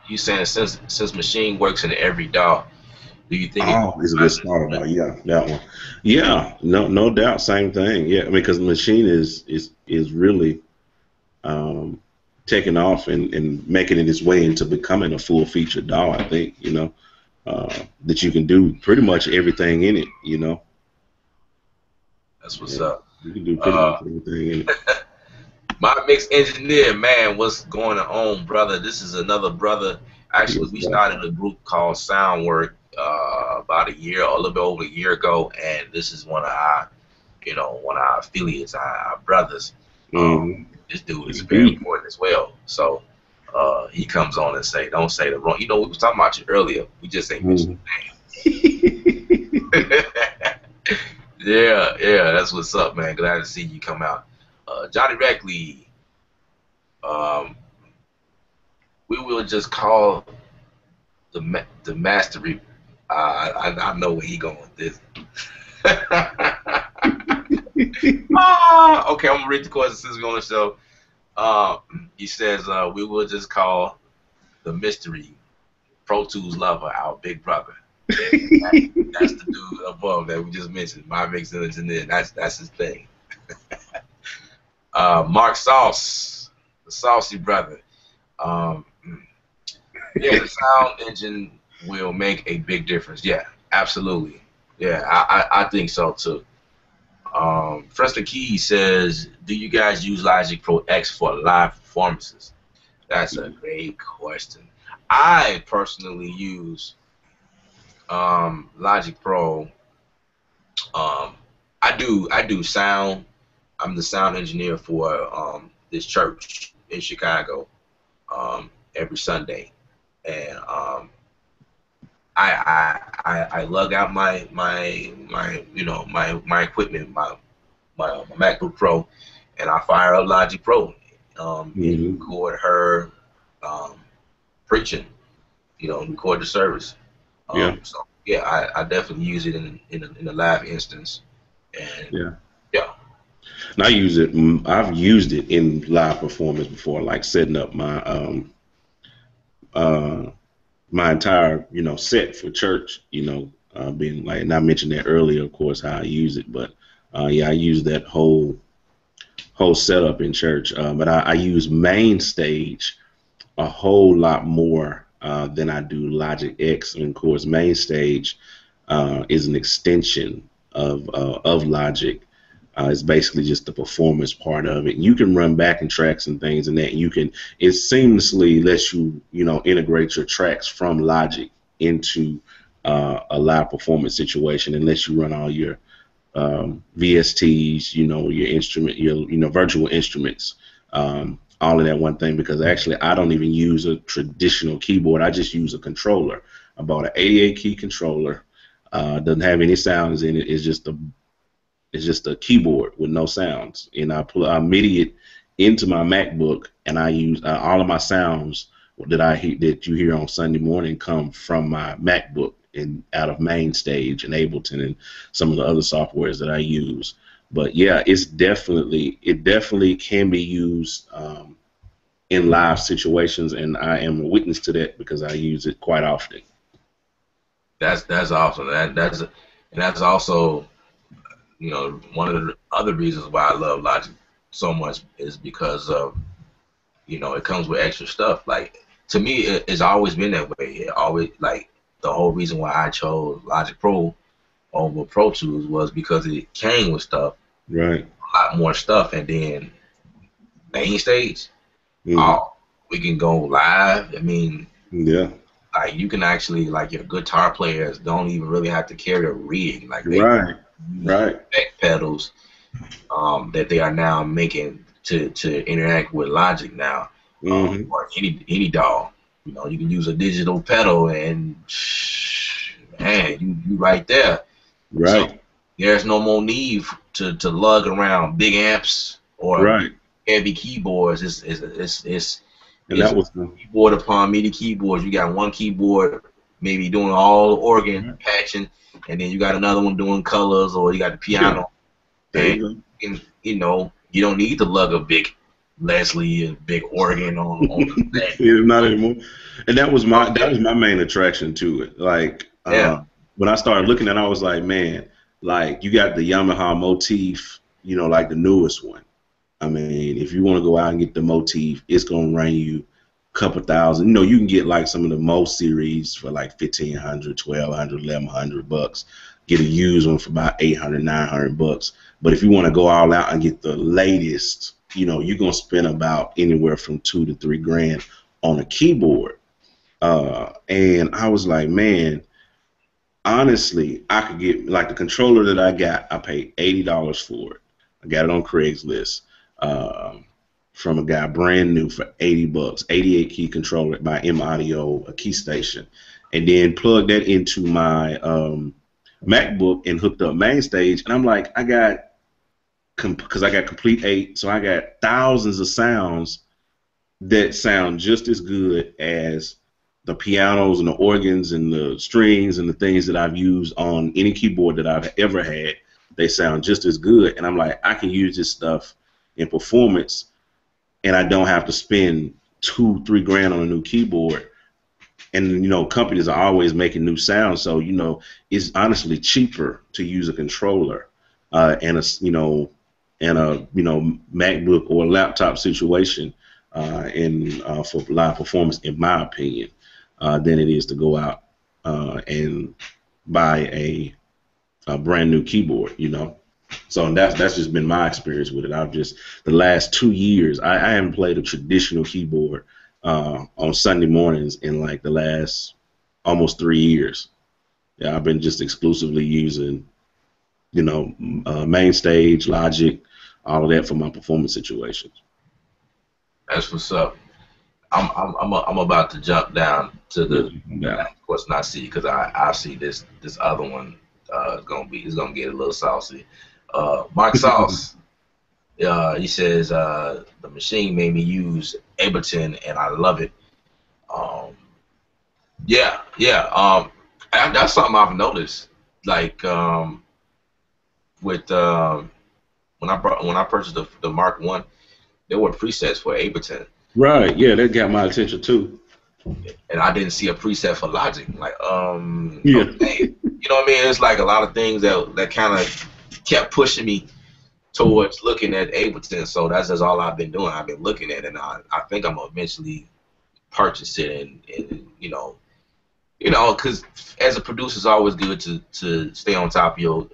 You saying since Machine works in every DAW, do you think it Oh, it's a good qualifies starter as though. Yeah, that one. Yeah, no doubt, same thing. Yeah, I mean, because the machine is really taking off and making it its way into becoming a full featured DAW. I think that you can do pretty much everything in it. that's what's Yeah, up. you can do pretty much Uh, everything in it. my mix engineer, man, what's going on, brother? This is another brother. Actually, Yes, we sir. started a group called Soundwork about a year, or a little bit over a year ago, and this is one of our affiliates, our brothers. Um, Mm-hmm. this dude is very Indeed. important as well. So he comes on and say, "Don't say the wrong." We was talking about you earlier. We just ain't mentioned Mhm. the name. Yeah, yeah, that's what's up, man. Glad to see you come out. Johnny Reckley, um, we will just call the mastery. I know where he going with this. Okay, I'm gonna read the question since we're on the show. He says we will just call the mystery Pro Tools lover our big brother. That's the dude above that we just mentioned. My mix engineer. That's his thing. Mark Sauce, the saucy brother. Um, yeah, the sound engine will make a big difference. Yeah, absolutely. Yeah, I think so too. Preston Key says, "Do you guys use Logic Pro X for live performances?" That's a great question. I personally use Logic Pro. Um, I do sound. I'm the sound engineer for this church in Chicago every Sunday, and I lug out my equipment, my MacBook Pro, and I fire up Logic Pro and Mhm. record her um, preaching, record the service. Yeah, So yeah, I definitely use it in a live instance, and yeah. yeah, And I use it. I've used it in live performance before, like setting up uh, my entire set for church. Being like, and I mentioned that earlier, of course, how I use it. But yeah, I use that whole setup in church. But I use Main Stage a whole lot more than I do Logic X. And of course, Main Stage is an extension of Logic. It's basically just the performance part of it. You can run backing tracks and things, and that it seamlessly lets you integrate your tracks from Logic into a live performance situation, and lets you run all your VSTs, your instrument, your virtual instruments, all of that one thing. Because actually, I don't even use a traditional keyboard. I just use a controller. I bought an 88 key controller. Doesn't have any sounds in it. It's just a keyboard with no sounds, and I MIDI it into my MacBook, and I use all of my sounds that you hear on Sunday morning come from my MacBook and out of MainStage and Ableton and some of the other softwares that I use. But yeah, it definitely can be used in live situations, and I am a witness to that because I use it quite often. that's awesome. And that's also one of the other reasons why I love Logic so much is because of it comes with extra stuff. Like to me, it's always been that way. It always like the whole reason why I chose Logic Pro over Pro Tools was because it came with stuff, Right. a lot more stuff, and then main stage. Mm-hmm. Oh, we can go live. I mean, Yeah. like you can actually, like, your guitar players don't even really have to carry a rig. Like they Right. use Right. effect pedals that they are now making to interact with Logic now, Mm-hmm. or any DAW. You know, you can use a digital pedal, and man, you right there. So Right. there's no more need to lug around big amps or Right. heavy keyboards. And that It's was the keyboard upon MIDI keyboards. You got one keyboard maybe doing all the organ patching, and then you got another one doing colors, or you got the yeah. piano. There And, you you know, you don't need to lug a big Leslie and big organ on go. the back. Not anymore. And that was my main attraction to it. Like Yeah, when I started looking at it, I was like, man, like you got the Yamaha Motif, like the newest one. I mean, if you want to go out and get the Motif, it's gonna run you a couple thousand. You can get like some of the most series for like 1,500, 1,200, 1,100 bucks. Get a used one for about 800, 900 bucks. But if you want to go all out and get the latest, you're gonna spend about anywhere from 2 to 3 grand on a keyboard. And I was like, man, honestly, I could get like the controller that I got. I paid $80 for it. I got it on Craigslist from a guy brand new for 80 bucks. 88 key controller by M Audio, a key station, and then plugged that into my MacBook and hooked up MainStage. And I'm like, because I got Complete 8, so I got thousands of sounds that sound just as good as the pianos and the organs and the strings and the things that I've used on any keyboard that I've ever had. They sound just as good. And I'm like, I can use this stuff in performance, and I don't have to spend 2-3 grand on a new keyboard. And companies are always making new sounds, so it's honestly cheaper to use a controller and a MacBook or a laptop situation for live performance, in my opinion, than it is to go out and buy a brand new keyboard. So that's just been my experience with it. The last 2 years, I haven't played a traditional keyboard on Sunday mornings in like the last almost 3 years. Yeah, I've been just exclusively using, MainStage, Logic, all of that for my performance situations. that's what's up. I'm about to jump down to the Yeah. next question I see, because I see this other one is gonna get a little saucy. Mark Sauce, he says the machine made me use Ableton and I love it. Um, yeah. That's something I've noticed. Like with when I purchased the Mark One, there were presets for Ableton, Right. Yeah, that got my attention too. and I didn't see a preset for Logic. Like, Yeah. okay, you know what I mean? It's like a lot of things that kind of kept pushing me towards looking at Ableton. So that's just all I've been doing. I've been looking at it, and I think I'm gonna eventually purchase it, and because as a producer, it's always good to stay on top of your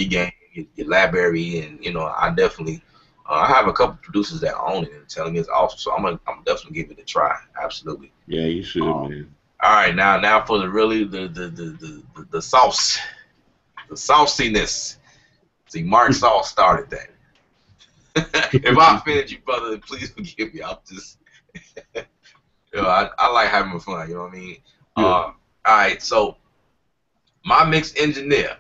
game, your library, and I definitely. I have a couple producers that own it and telling me it's awesome, so I'm definitely give it a try. Absolutely. Yeah, you should, man. All right, now for the sauce, the sauciness. See, Mark Sauce started that. If I offended you, brother, please forgive me. I'm just, I like having fun. You know what I mean? Yeah. All right, so my mix engineer.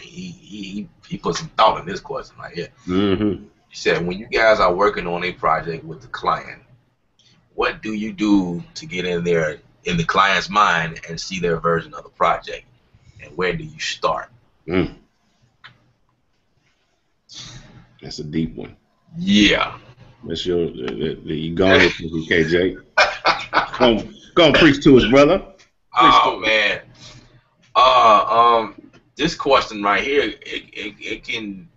He put some thought in this question right here. Mm-hmm. He said, when you guys are working on a project with the client, what do you do to get in there in the client's mind and see their version of the project? And where do you start? Mm. That's a deep one. Yeah. That's you going with KJeih. Go on, preach to us, brother. Oh man. This question right here, it can,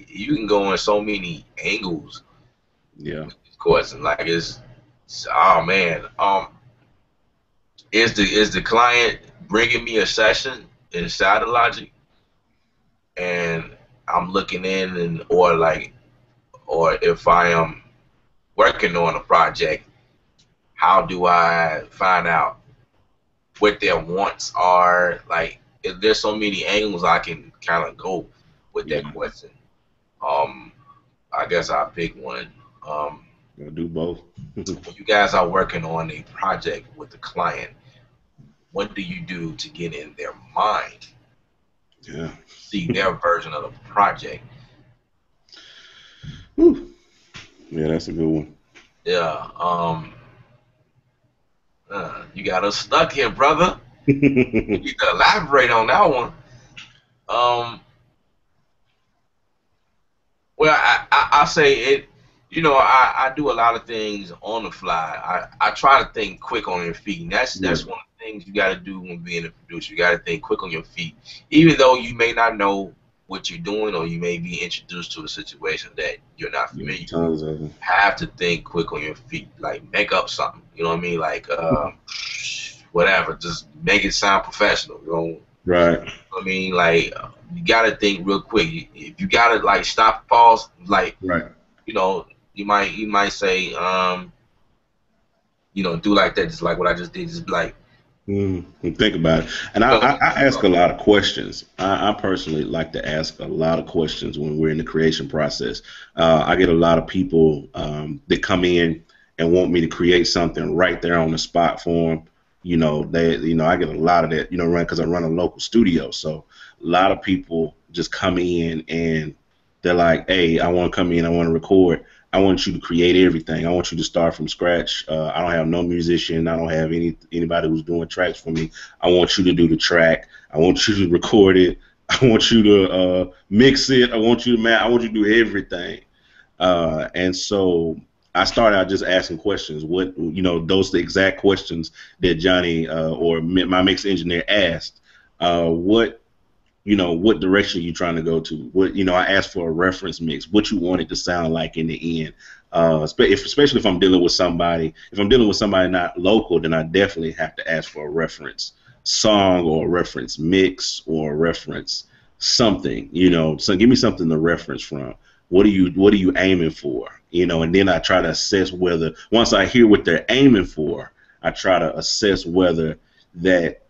you can go in so many angles. Yeah. With this question, like oh man, is the client bringing me a session inside of Logic, and I'm looking in, and or if I am working on a project, how do I find out what their wants are? Like, if there's so many angles I can kind of go with that question. I guess I'll pick one. I'll do both. When you guys are working on a project with the client, what do you do to get in their mind? Yeah. See their version of the project. Whew. Yeah, that's a good one. Yeah. You got us stuck here, brother. You need to elaborate on that one. Well, I say it. You know, I do a lot of things on the fly. I try to think quick on your feet, and that's one of the things you got to do when being a producer. You got to think quick on your feet, even though you may not know what you're doing, or you may be introduced to a situation that you're not familiar with. Tons of them. Have to think quick on your feet, like make up something. You know what I mean? Like whatever, just make it sound professional. You know? Right. You know what I mean, like you gotta think real quick. If you gotta like stop, pause, like you know, you might say, you know, do like that, just like what I just did, just like. Think about it. And I ask a lot of questions. I personally like to ask a lot of questions when we're in the creation process. I get a lot of people that come in and want me to create something right there on the spot for them. You know, I get a lot of that, you know, because I run a local studio. So a lot of people just come in and they're like, hey, I want to come in, I want to record. I want you to create everything. I want you to start from scratch. I don't have no musician. I don't have anybody who's doing tracks for me. I want you to do the track. I want you to record it. I want you to mix it. I want you to I want you to do everything. And so I started out just asking questions. What, you know, those the exact questions that Johnny or my mix engineer asked. What direction you trying to go to? What, you know, I asked for a reference mix, what you want it to sound like in the end. Especially if I'm dealing with somebody, not local, then I definitely have to ask for a reference song or a reference mix or a reference something, you know. So give me something to reference from. What are you aiming for? You know, and then I try to assess whether, once I hear what they're aiming for, I try to assess whether that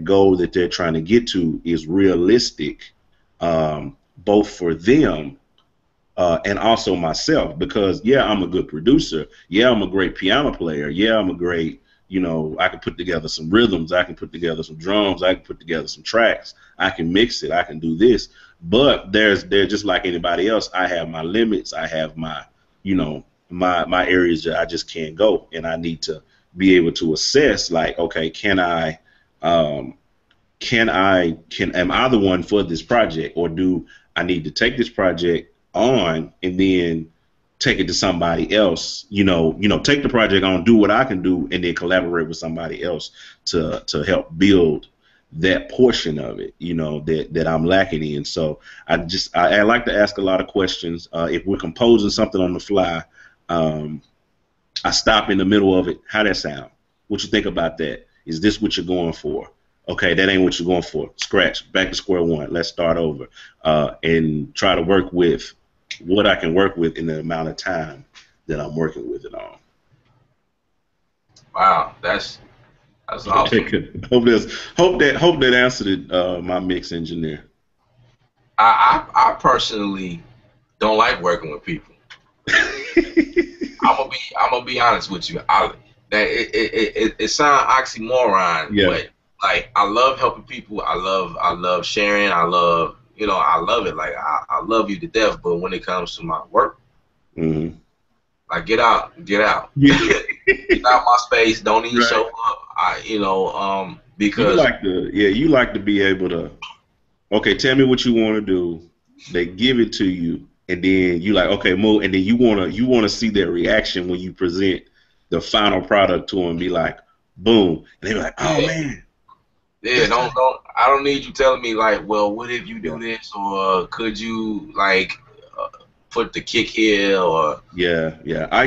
goal that they're trying to get to is realistic, both for them and also myself. Because I'm a good producer. I'm a great piano player. I'm a great, you know, I can put together some rhythms. I can put together some drums. I can put together some tracks. I can mix it. I can do this. But they're just like anybody else. I have my limits. I have my, you know, my areas that I just can't go, and I need to be able to assess, like, okay, am I the one for this project, or do I need to take this project on and then take it to somebody else? You know, take the project on, do what I can do, and then collaborate with somebody else to help build that portion of it, you know, that I'm lacking in. So I like to ask a lot of questions. If we're composing something on the fly, I stop in the middle of it. How that sound? What you think about that? Is this what you're going for? Okay, that ain't what you're going for. Scratch, back to square one. Let's start over, and try to work with what I can work with in the amount of time that I'm working with it on. Wow, that's awesome. Hope that answered my mix engineer. I personally don't like working with people. I'm gonna be honest with you. It sounds oxymoron, but like, I love helping people. I love sharing. I love it. Like, I love you to death. But when it comes to my work, like, get out. Get out my space. Don't even show up. Because you like to be able to, okay, tell me what you want to do. They give it to you, and then you like, okay, move, and then you wanna see their reaction when you present the final product to them. Be like, boom, and they be like, oh man. Yeah, I don't need you telling me, like, well, what if you do this, or could you, like, put the kick here, or I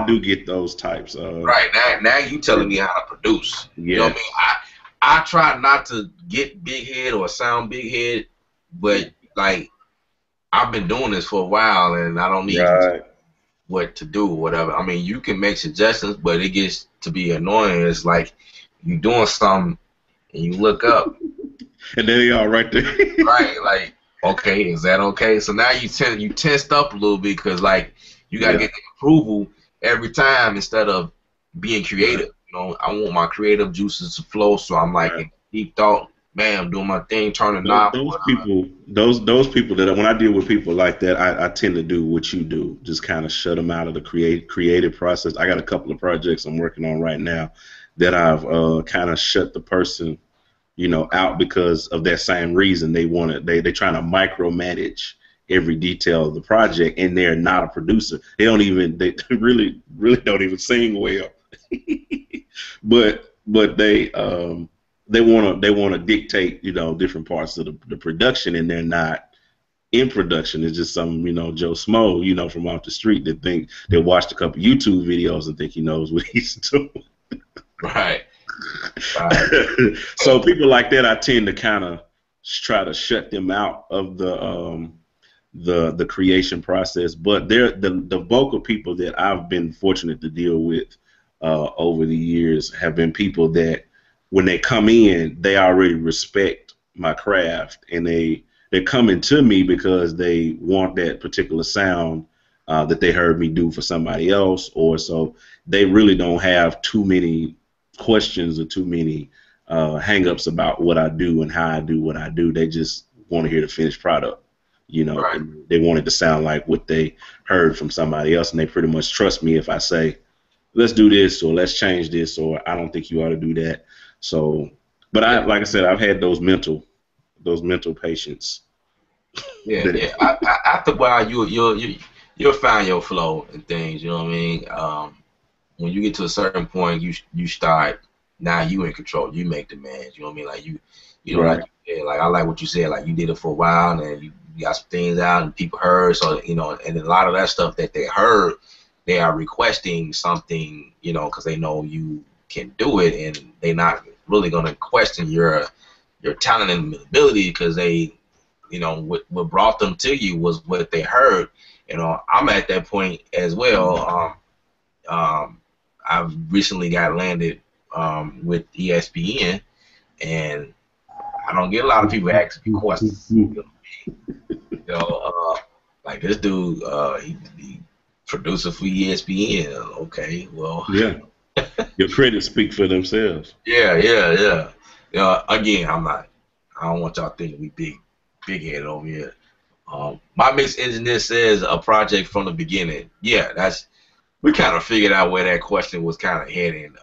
do get those types. Right now you telling me how to produce. You know what I mean? I try not to get big head or sound big head, but like I've been doing this for a while, and I don't need you to Right. what to do or whatever. I mean, you can make suggestions, but it gets to be annoying. It's like you doing something and you look up, And there they are right there. right? Like, okay, is that okay? So now you tensed up a little bit because like you got to Yeah. get the approval every time instead of being creative. Right. You know, I want my creative juices to flow, so I'm like Right. in deep thought, man, I'm doing my thing, turning Those, knob. those people, those people that when I deal with people like that, I tend to do what you do, just kind of shut them out of the creative process. I got a couple of projects I'm working on right now that I've kind of shut the person, out because of that same reason. They trying to micromanage every detail of the project, and they're not a producer. They really don't even sing well. but they wanna dictate different parts of the production, and they're not in production. It's just some Joe Smo from off the street that watched a couple YouTube videos and think he knows what he's doing. Right. Right. So people like that, I tend to kind of try to shut them out of the creation process. But they're the vocal people that I've been fortunate to deal with over the years have been people that when they come in, they already respect my craft, and they're coming to me because they want that particular sound that they heard me do for somebody else, or so they really don't have too many questions or too many hang-ups about what I do and how I do what I do. They just want to hear the finished product, Right. and they want it to sound like what they heard from somebody else, and they pretty much trust me if I say, let's do this, or let's change this, or I don't think you ought to do that. So, but like I said, I've had those mental patients. Yeah, yeah. After a while, you'll find your flow and things. You know what I mean? When you get to a certain point, you start, now you in control. You make demands. You know what I mean? Like you know, Right. like you said, like I like what you said. Like you did it for a while, and you got some things out, and people heard. So and a lot of that stuff that they heard, they are requesting something. Because they know you can do it, and they're not really gonna question your talent and ability because they, what brought them to you was what they heard. I'm at that point as well. I've recently got landed with ESPN, and I don't get a lot of people asking me questions. Like this dude, he producer for ESPN. Okay, well, Yeah. Your credits speak for themselves. yeah. Again, I don't want y'all thinking we big headed over here. My mix engineer says a project from the beginning. Yeah, we kind of figured out where that question was kind of heading.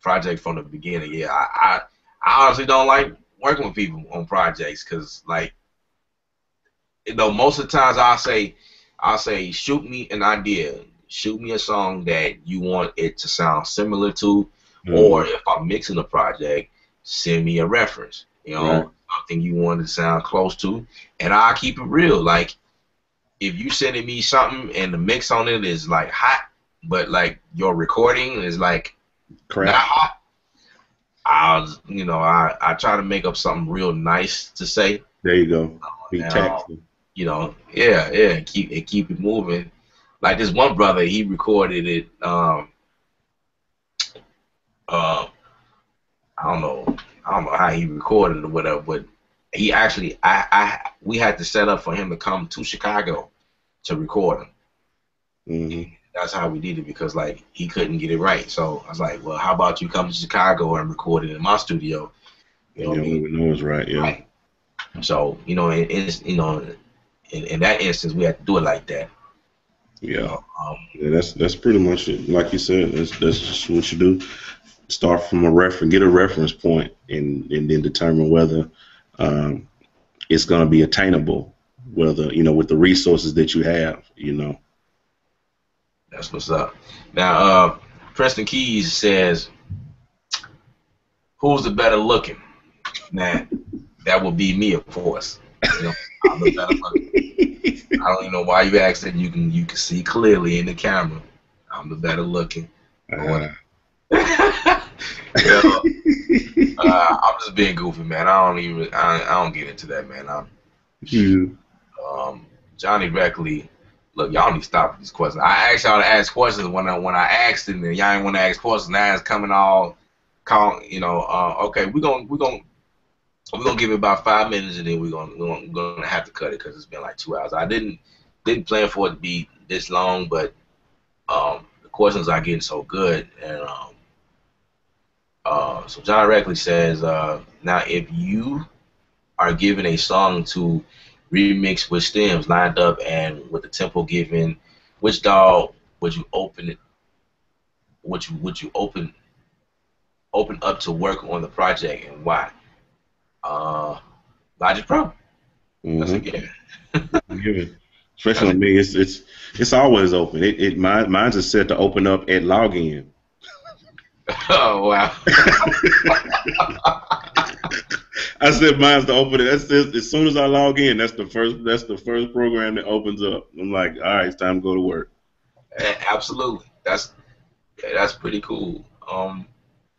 Project from the beginning. Yeah, I honestly don't like working with people on projects because, like, most of the times I'll say, shoot me an idea, shoot me a song that you want it to sound similar to, or if I'm mixing a project, send me a reference. Right. Something you want to sound close to, and I'll keep it real. Like, if you sending me something and the mix on it is like hot, but like your recording is like Crap. not hot, I try to make up something real nice to say. There you go. Be And, tactful. yeah, keep it moving. Like this one brother, he recorded it. I don't know how he recorded it or whatever, but he actually, we had to set up for him to come to Chicago to record him. Mm-hmm. That's how we did it because like he couldn't get it right. So I was like, well, how about you come to Chicago and record it in my studio? You know what I mean? We know it's right. Yeah. Right. So it's in that instance we had to do it like that. Yeah. Yeah, that's pretty much it. Like you said, that's just what you do. Start from get a reference point, and then determine whether it's going to be attainable, whether with the resources that you have. That's what's up. Now, Preston Keys says, "Who's the better looking?" Now, that would be me, of course. I'm the better looking. I don't even know why you asked that. You can see clearly in the camera. I'm the better looking. You know, I'm just being goofy, man. I don't get into that, man. Yeah. Um, Johnny Reckley, look, y'all need to stop with these questions. I asked y'all to ask questions when I asked them, and y'all ain't want to ask questions. Now it's coming all, okay, we're gonna give it about 5 minutes, and then we're gonna have to cut it because it's been like 2 hours. I didn't plan for it to be this long, but the questions are getting so good, and so John Reckley says, now if you are given a song to remix with stems lined up and with the tempo given, which dog would you open it? Would you open up to work on the project, and why? Logic Pro. That's a Mm-hmm. given. Given. Especially with me, it's always open. Mine's is set to open up at login. Oh wow. I said mine's to open it. That's just, as soon as I log in, that's the first program that opens up. I'm like, all right, it's time to go to work. Absolutely. That's pretty cool.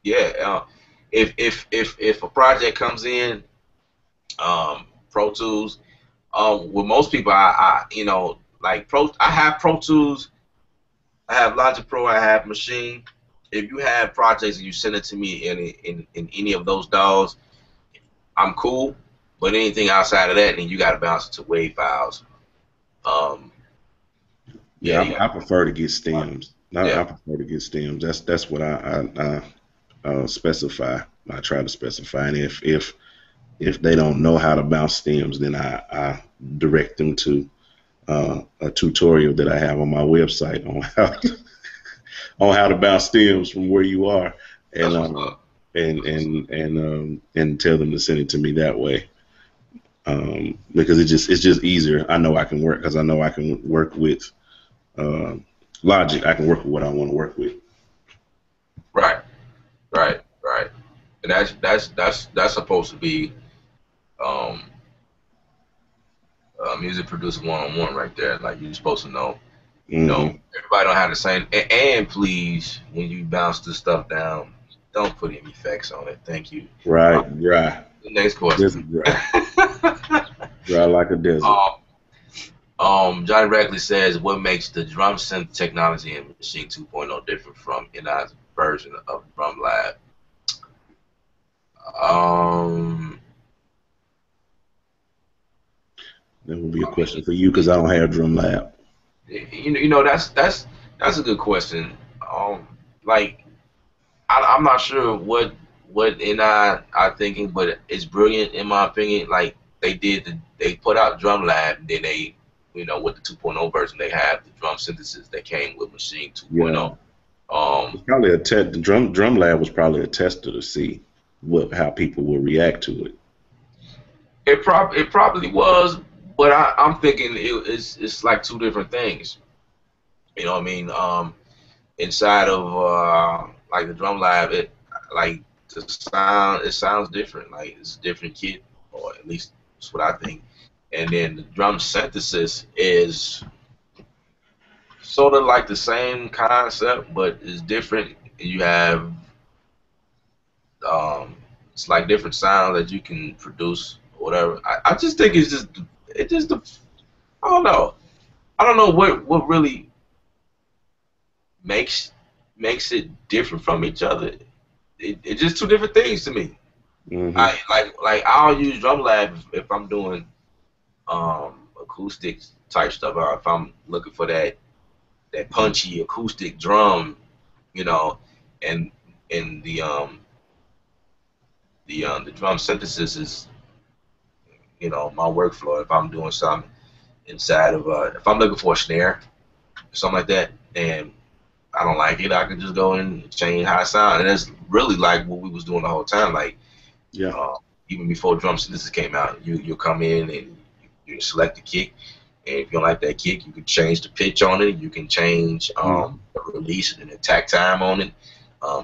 Yeah. If a project comes in, Pro Tools, with most people, I have Pro Tools, I have Logic Pro, I have Machine. If you have projects and you send it to me in any of those DAWs, I'm cool. But anything outside of that, then you got to bounce it to WAV files. I prefer to get stems. Yeah. I prefer to get stems. That's what I specify. I try to specify, and if they don't know how to bounce stems, then I direct them to a tutorial that I have on my website on how to bounce stems from where you are, and tell them to send it to me that way. Because it's just easier. I know I can work because I know I can work with Logic. I can work with what I want to work with. Right. And that's supposed to be music producer 101 right there. Like you're supposed to know. You know, everybody don't have the same. And please, when you bounce this stuff down, don't put any effects on it. Thank you. Right. The next question. Dry like a desert. Johnny Reckley says, what makes the drum synth technology in Maschine 2.0 different from NI's version of Drum Lab? That would be a question for you because I don't have Drum Lab. That's a good question. Like I'm not sure what NI are thinking, but it's brilliant in my opinion. Like they put out Drum Lab, and then they, with the 2.0 version, they have the drum synthesis that came with Maschine 2.0. Yeah. It's probably the Drum Lab was probably a tester to see how people will react to it. It probably was, but I'm thinking it's like two different things. You know what I mean? Inside of like the Drum Lab, it sounds different. Like it's a different kit, or at least that's what I think. And then the drum synthesis is sort of like the same concept, but it's different. You have it's like different sounds that you can produce or whatever. I just think it's just I don't know. I don't know what really makes it different from each other. It's just two different things to me. Mm-hmm. Like I'll use Drum Lab if I'm doing acoustic type stuff, or if I'm looking for that punchy acoustic drum, and the drum synthesis is my workflow. If I'm doing something inside of if I'm looking for a snare or something like that, and I don't like it, I can just go and change how it sounds. And that's really like what we was doing the whole time. Like, even before drum synthesis came out, you'll come in and you select the kick, and if you don't like that kick, you can change the pitch on it. You can change the release and the attack time on it.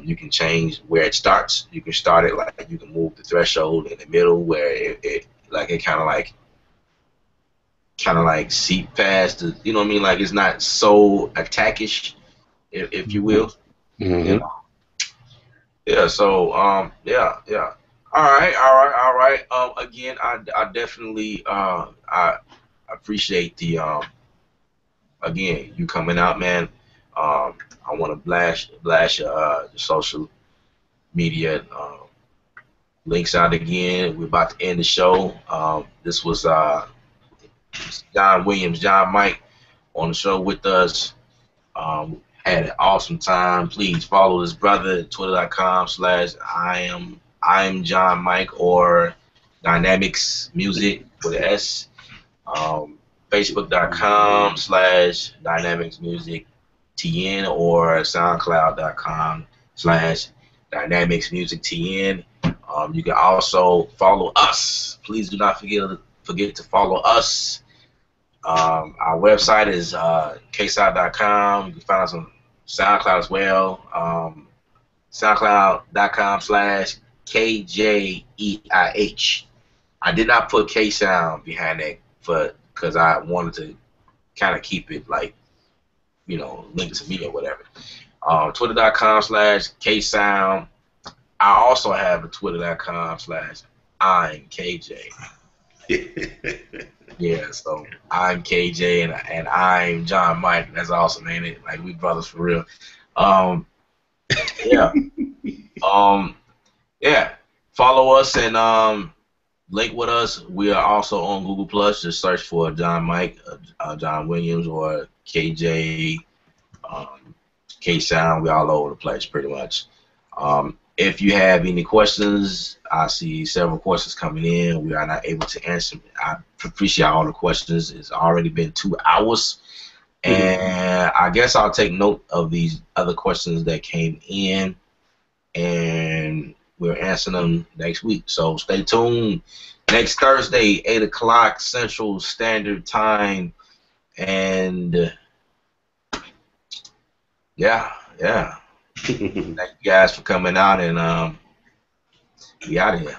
You can change where it starts. You can start it like you can move the threshold in the middle where it kind of like seep past the, you know what I mean? Like it's not so attackish, if you will. Mm-hmm. Yeah. So yeah, yeah. All right, all right, all right. Again, I definitely I appreciate the again you coming out, man. I want to blast your social media links out again. We're about to end the show. This was John Williams, John Mike on the show with us. Had an awesome time. Please follow this brother at twitter.com/I'm John Mike or Dynamics Music with an S. Um, Facebook.com/Dynamics Music TN or SoundCloud.com/Dynamics Music TN. You can also follow us. Please do not forget to follow us. Our website is Ksoundd.com. You can find us on SoundCloud as well. SoundCloud.com/KJeih. I did not put K Sound behind that because I wanted to kind of keep it like, linked to me or whatever. Twitter.com/KSound. I also have a Twitter.com/I'm KJeih. Yeah, so I'm KJeih and I'm John Mike. That's awesome, ain't it? Like we brothers for real. Um, yeah. Yeah. Follow us and link with us. We are also on Google Plus. Just search for John Mike, John Williams, or KJeih, um, K Sound. We all over the place pretty much. If you have any questions, I see several questions coming in. We are not able to answer. I appreciate all the questions. It's already been 2 hours. And I guess I'll take note of these other questions that came in, and we'll answer them next week. So stay tuned. Next Thursday, 8 o'clock Central Standard Time. And yeah. Thank you guys for coming out, and we out of here.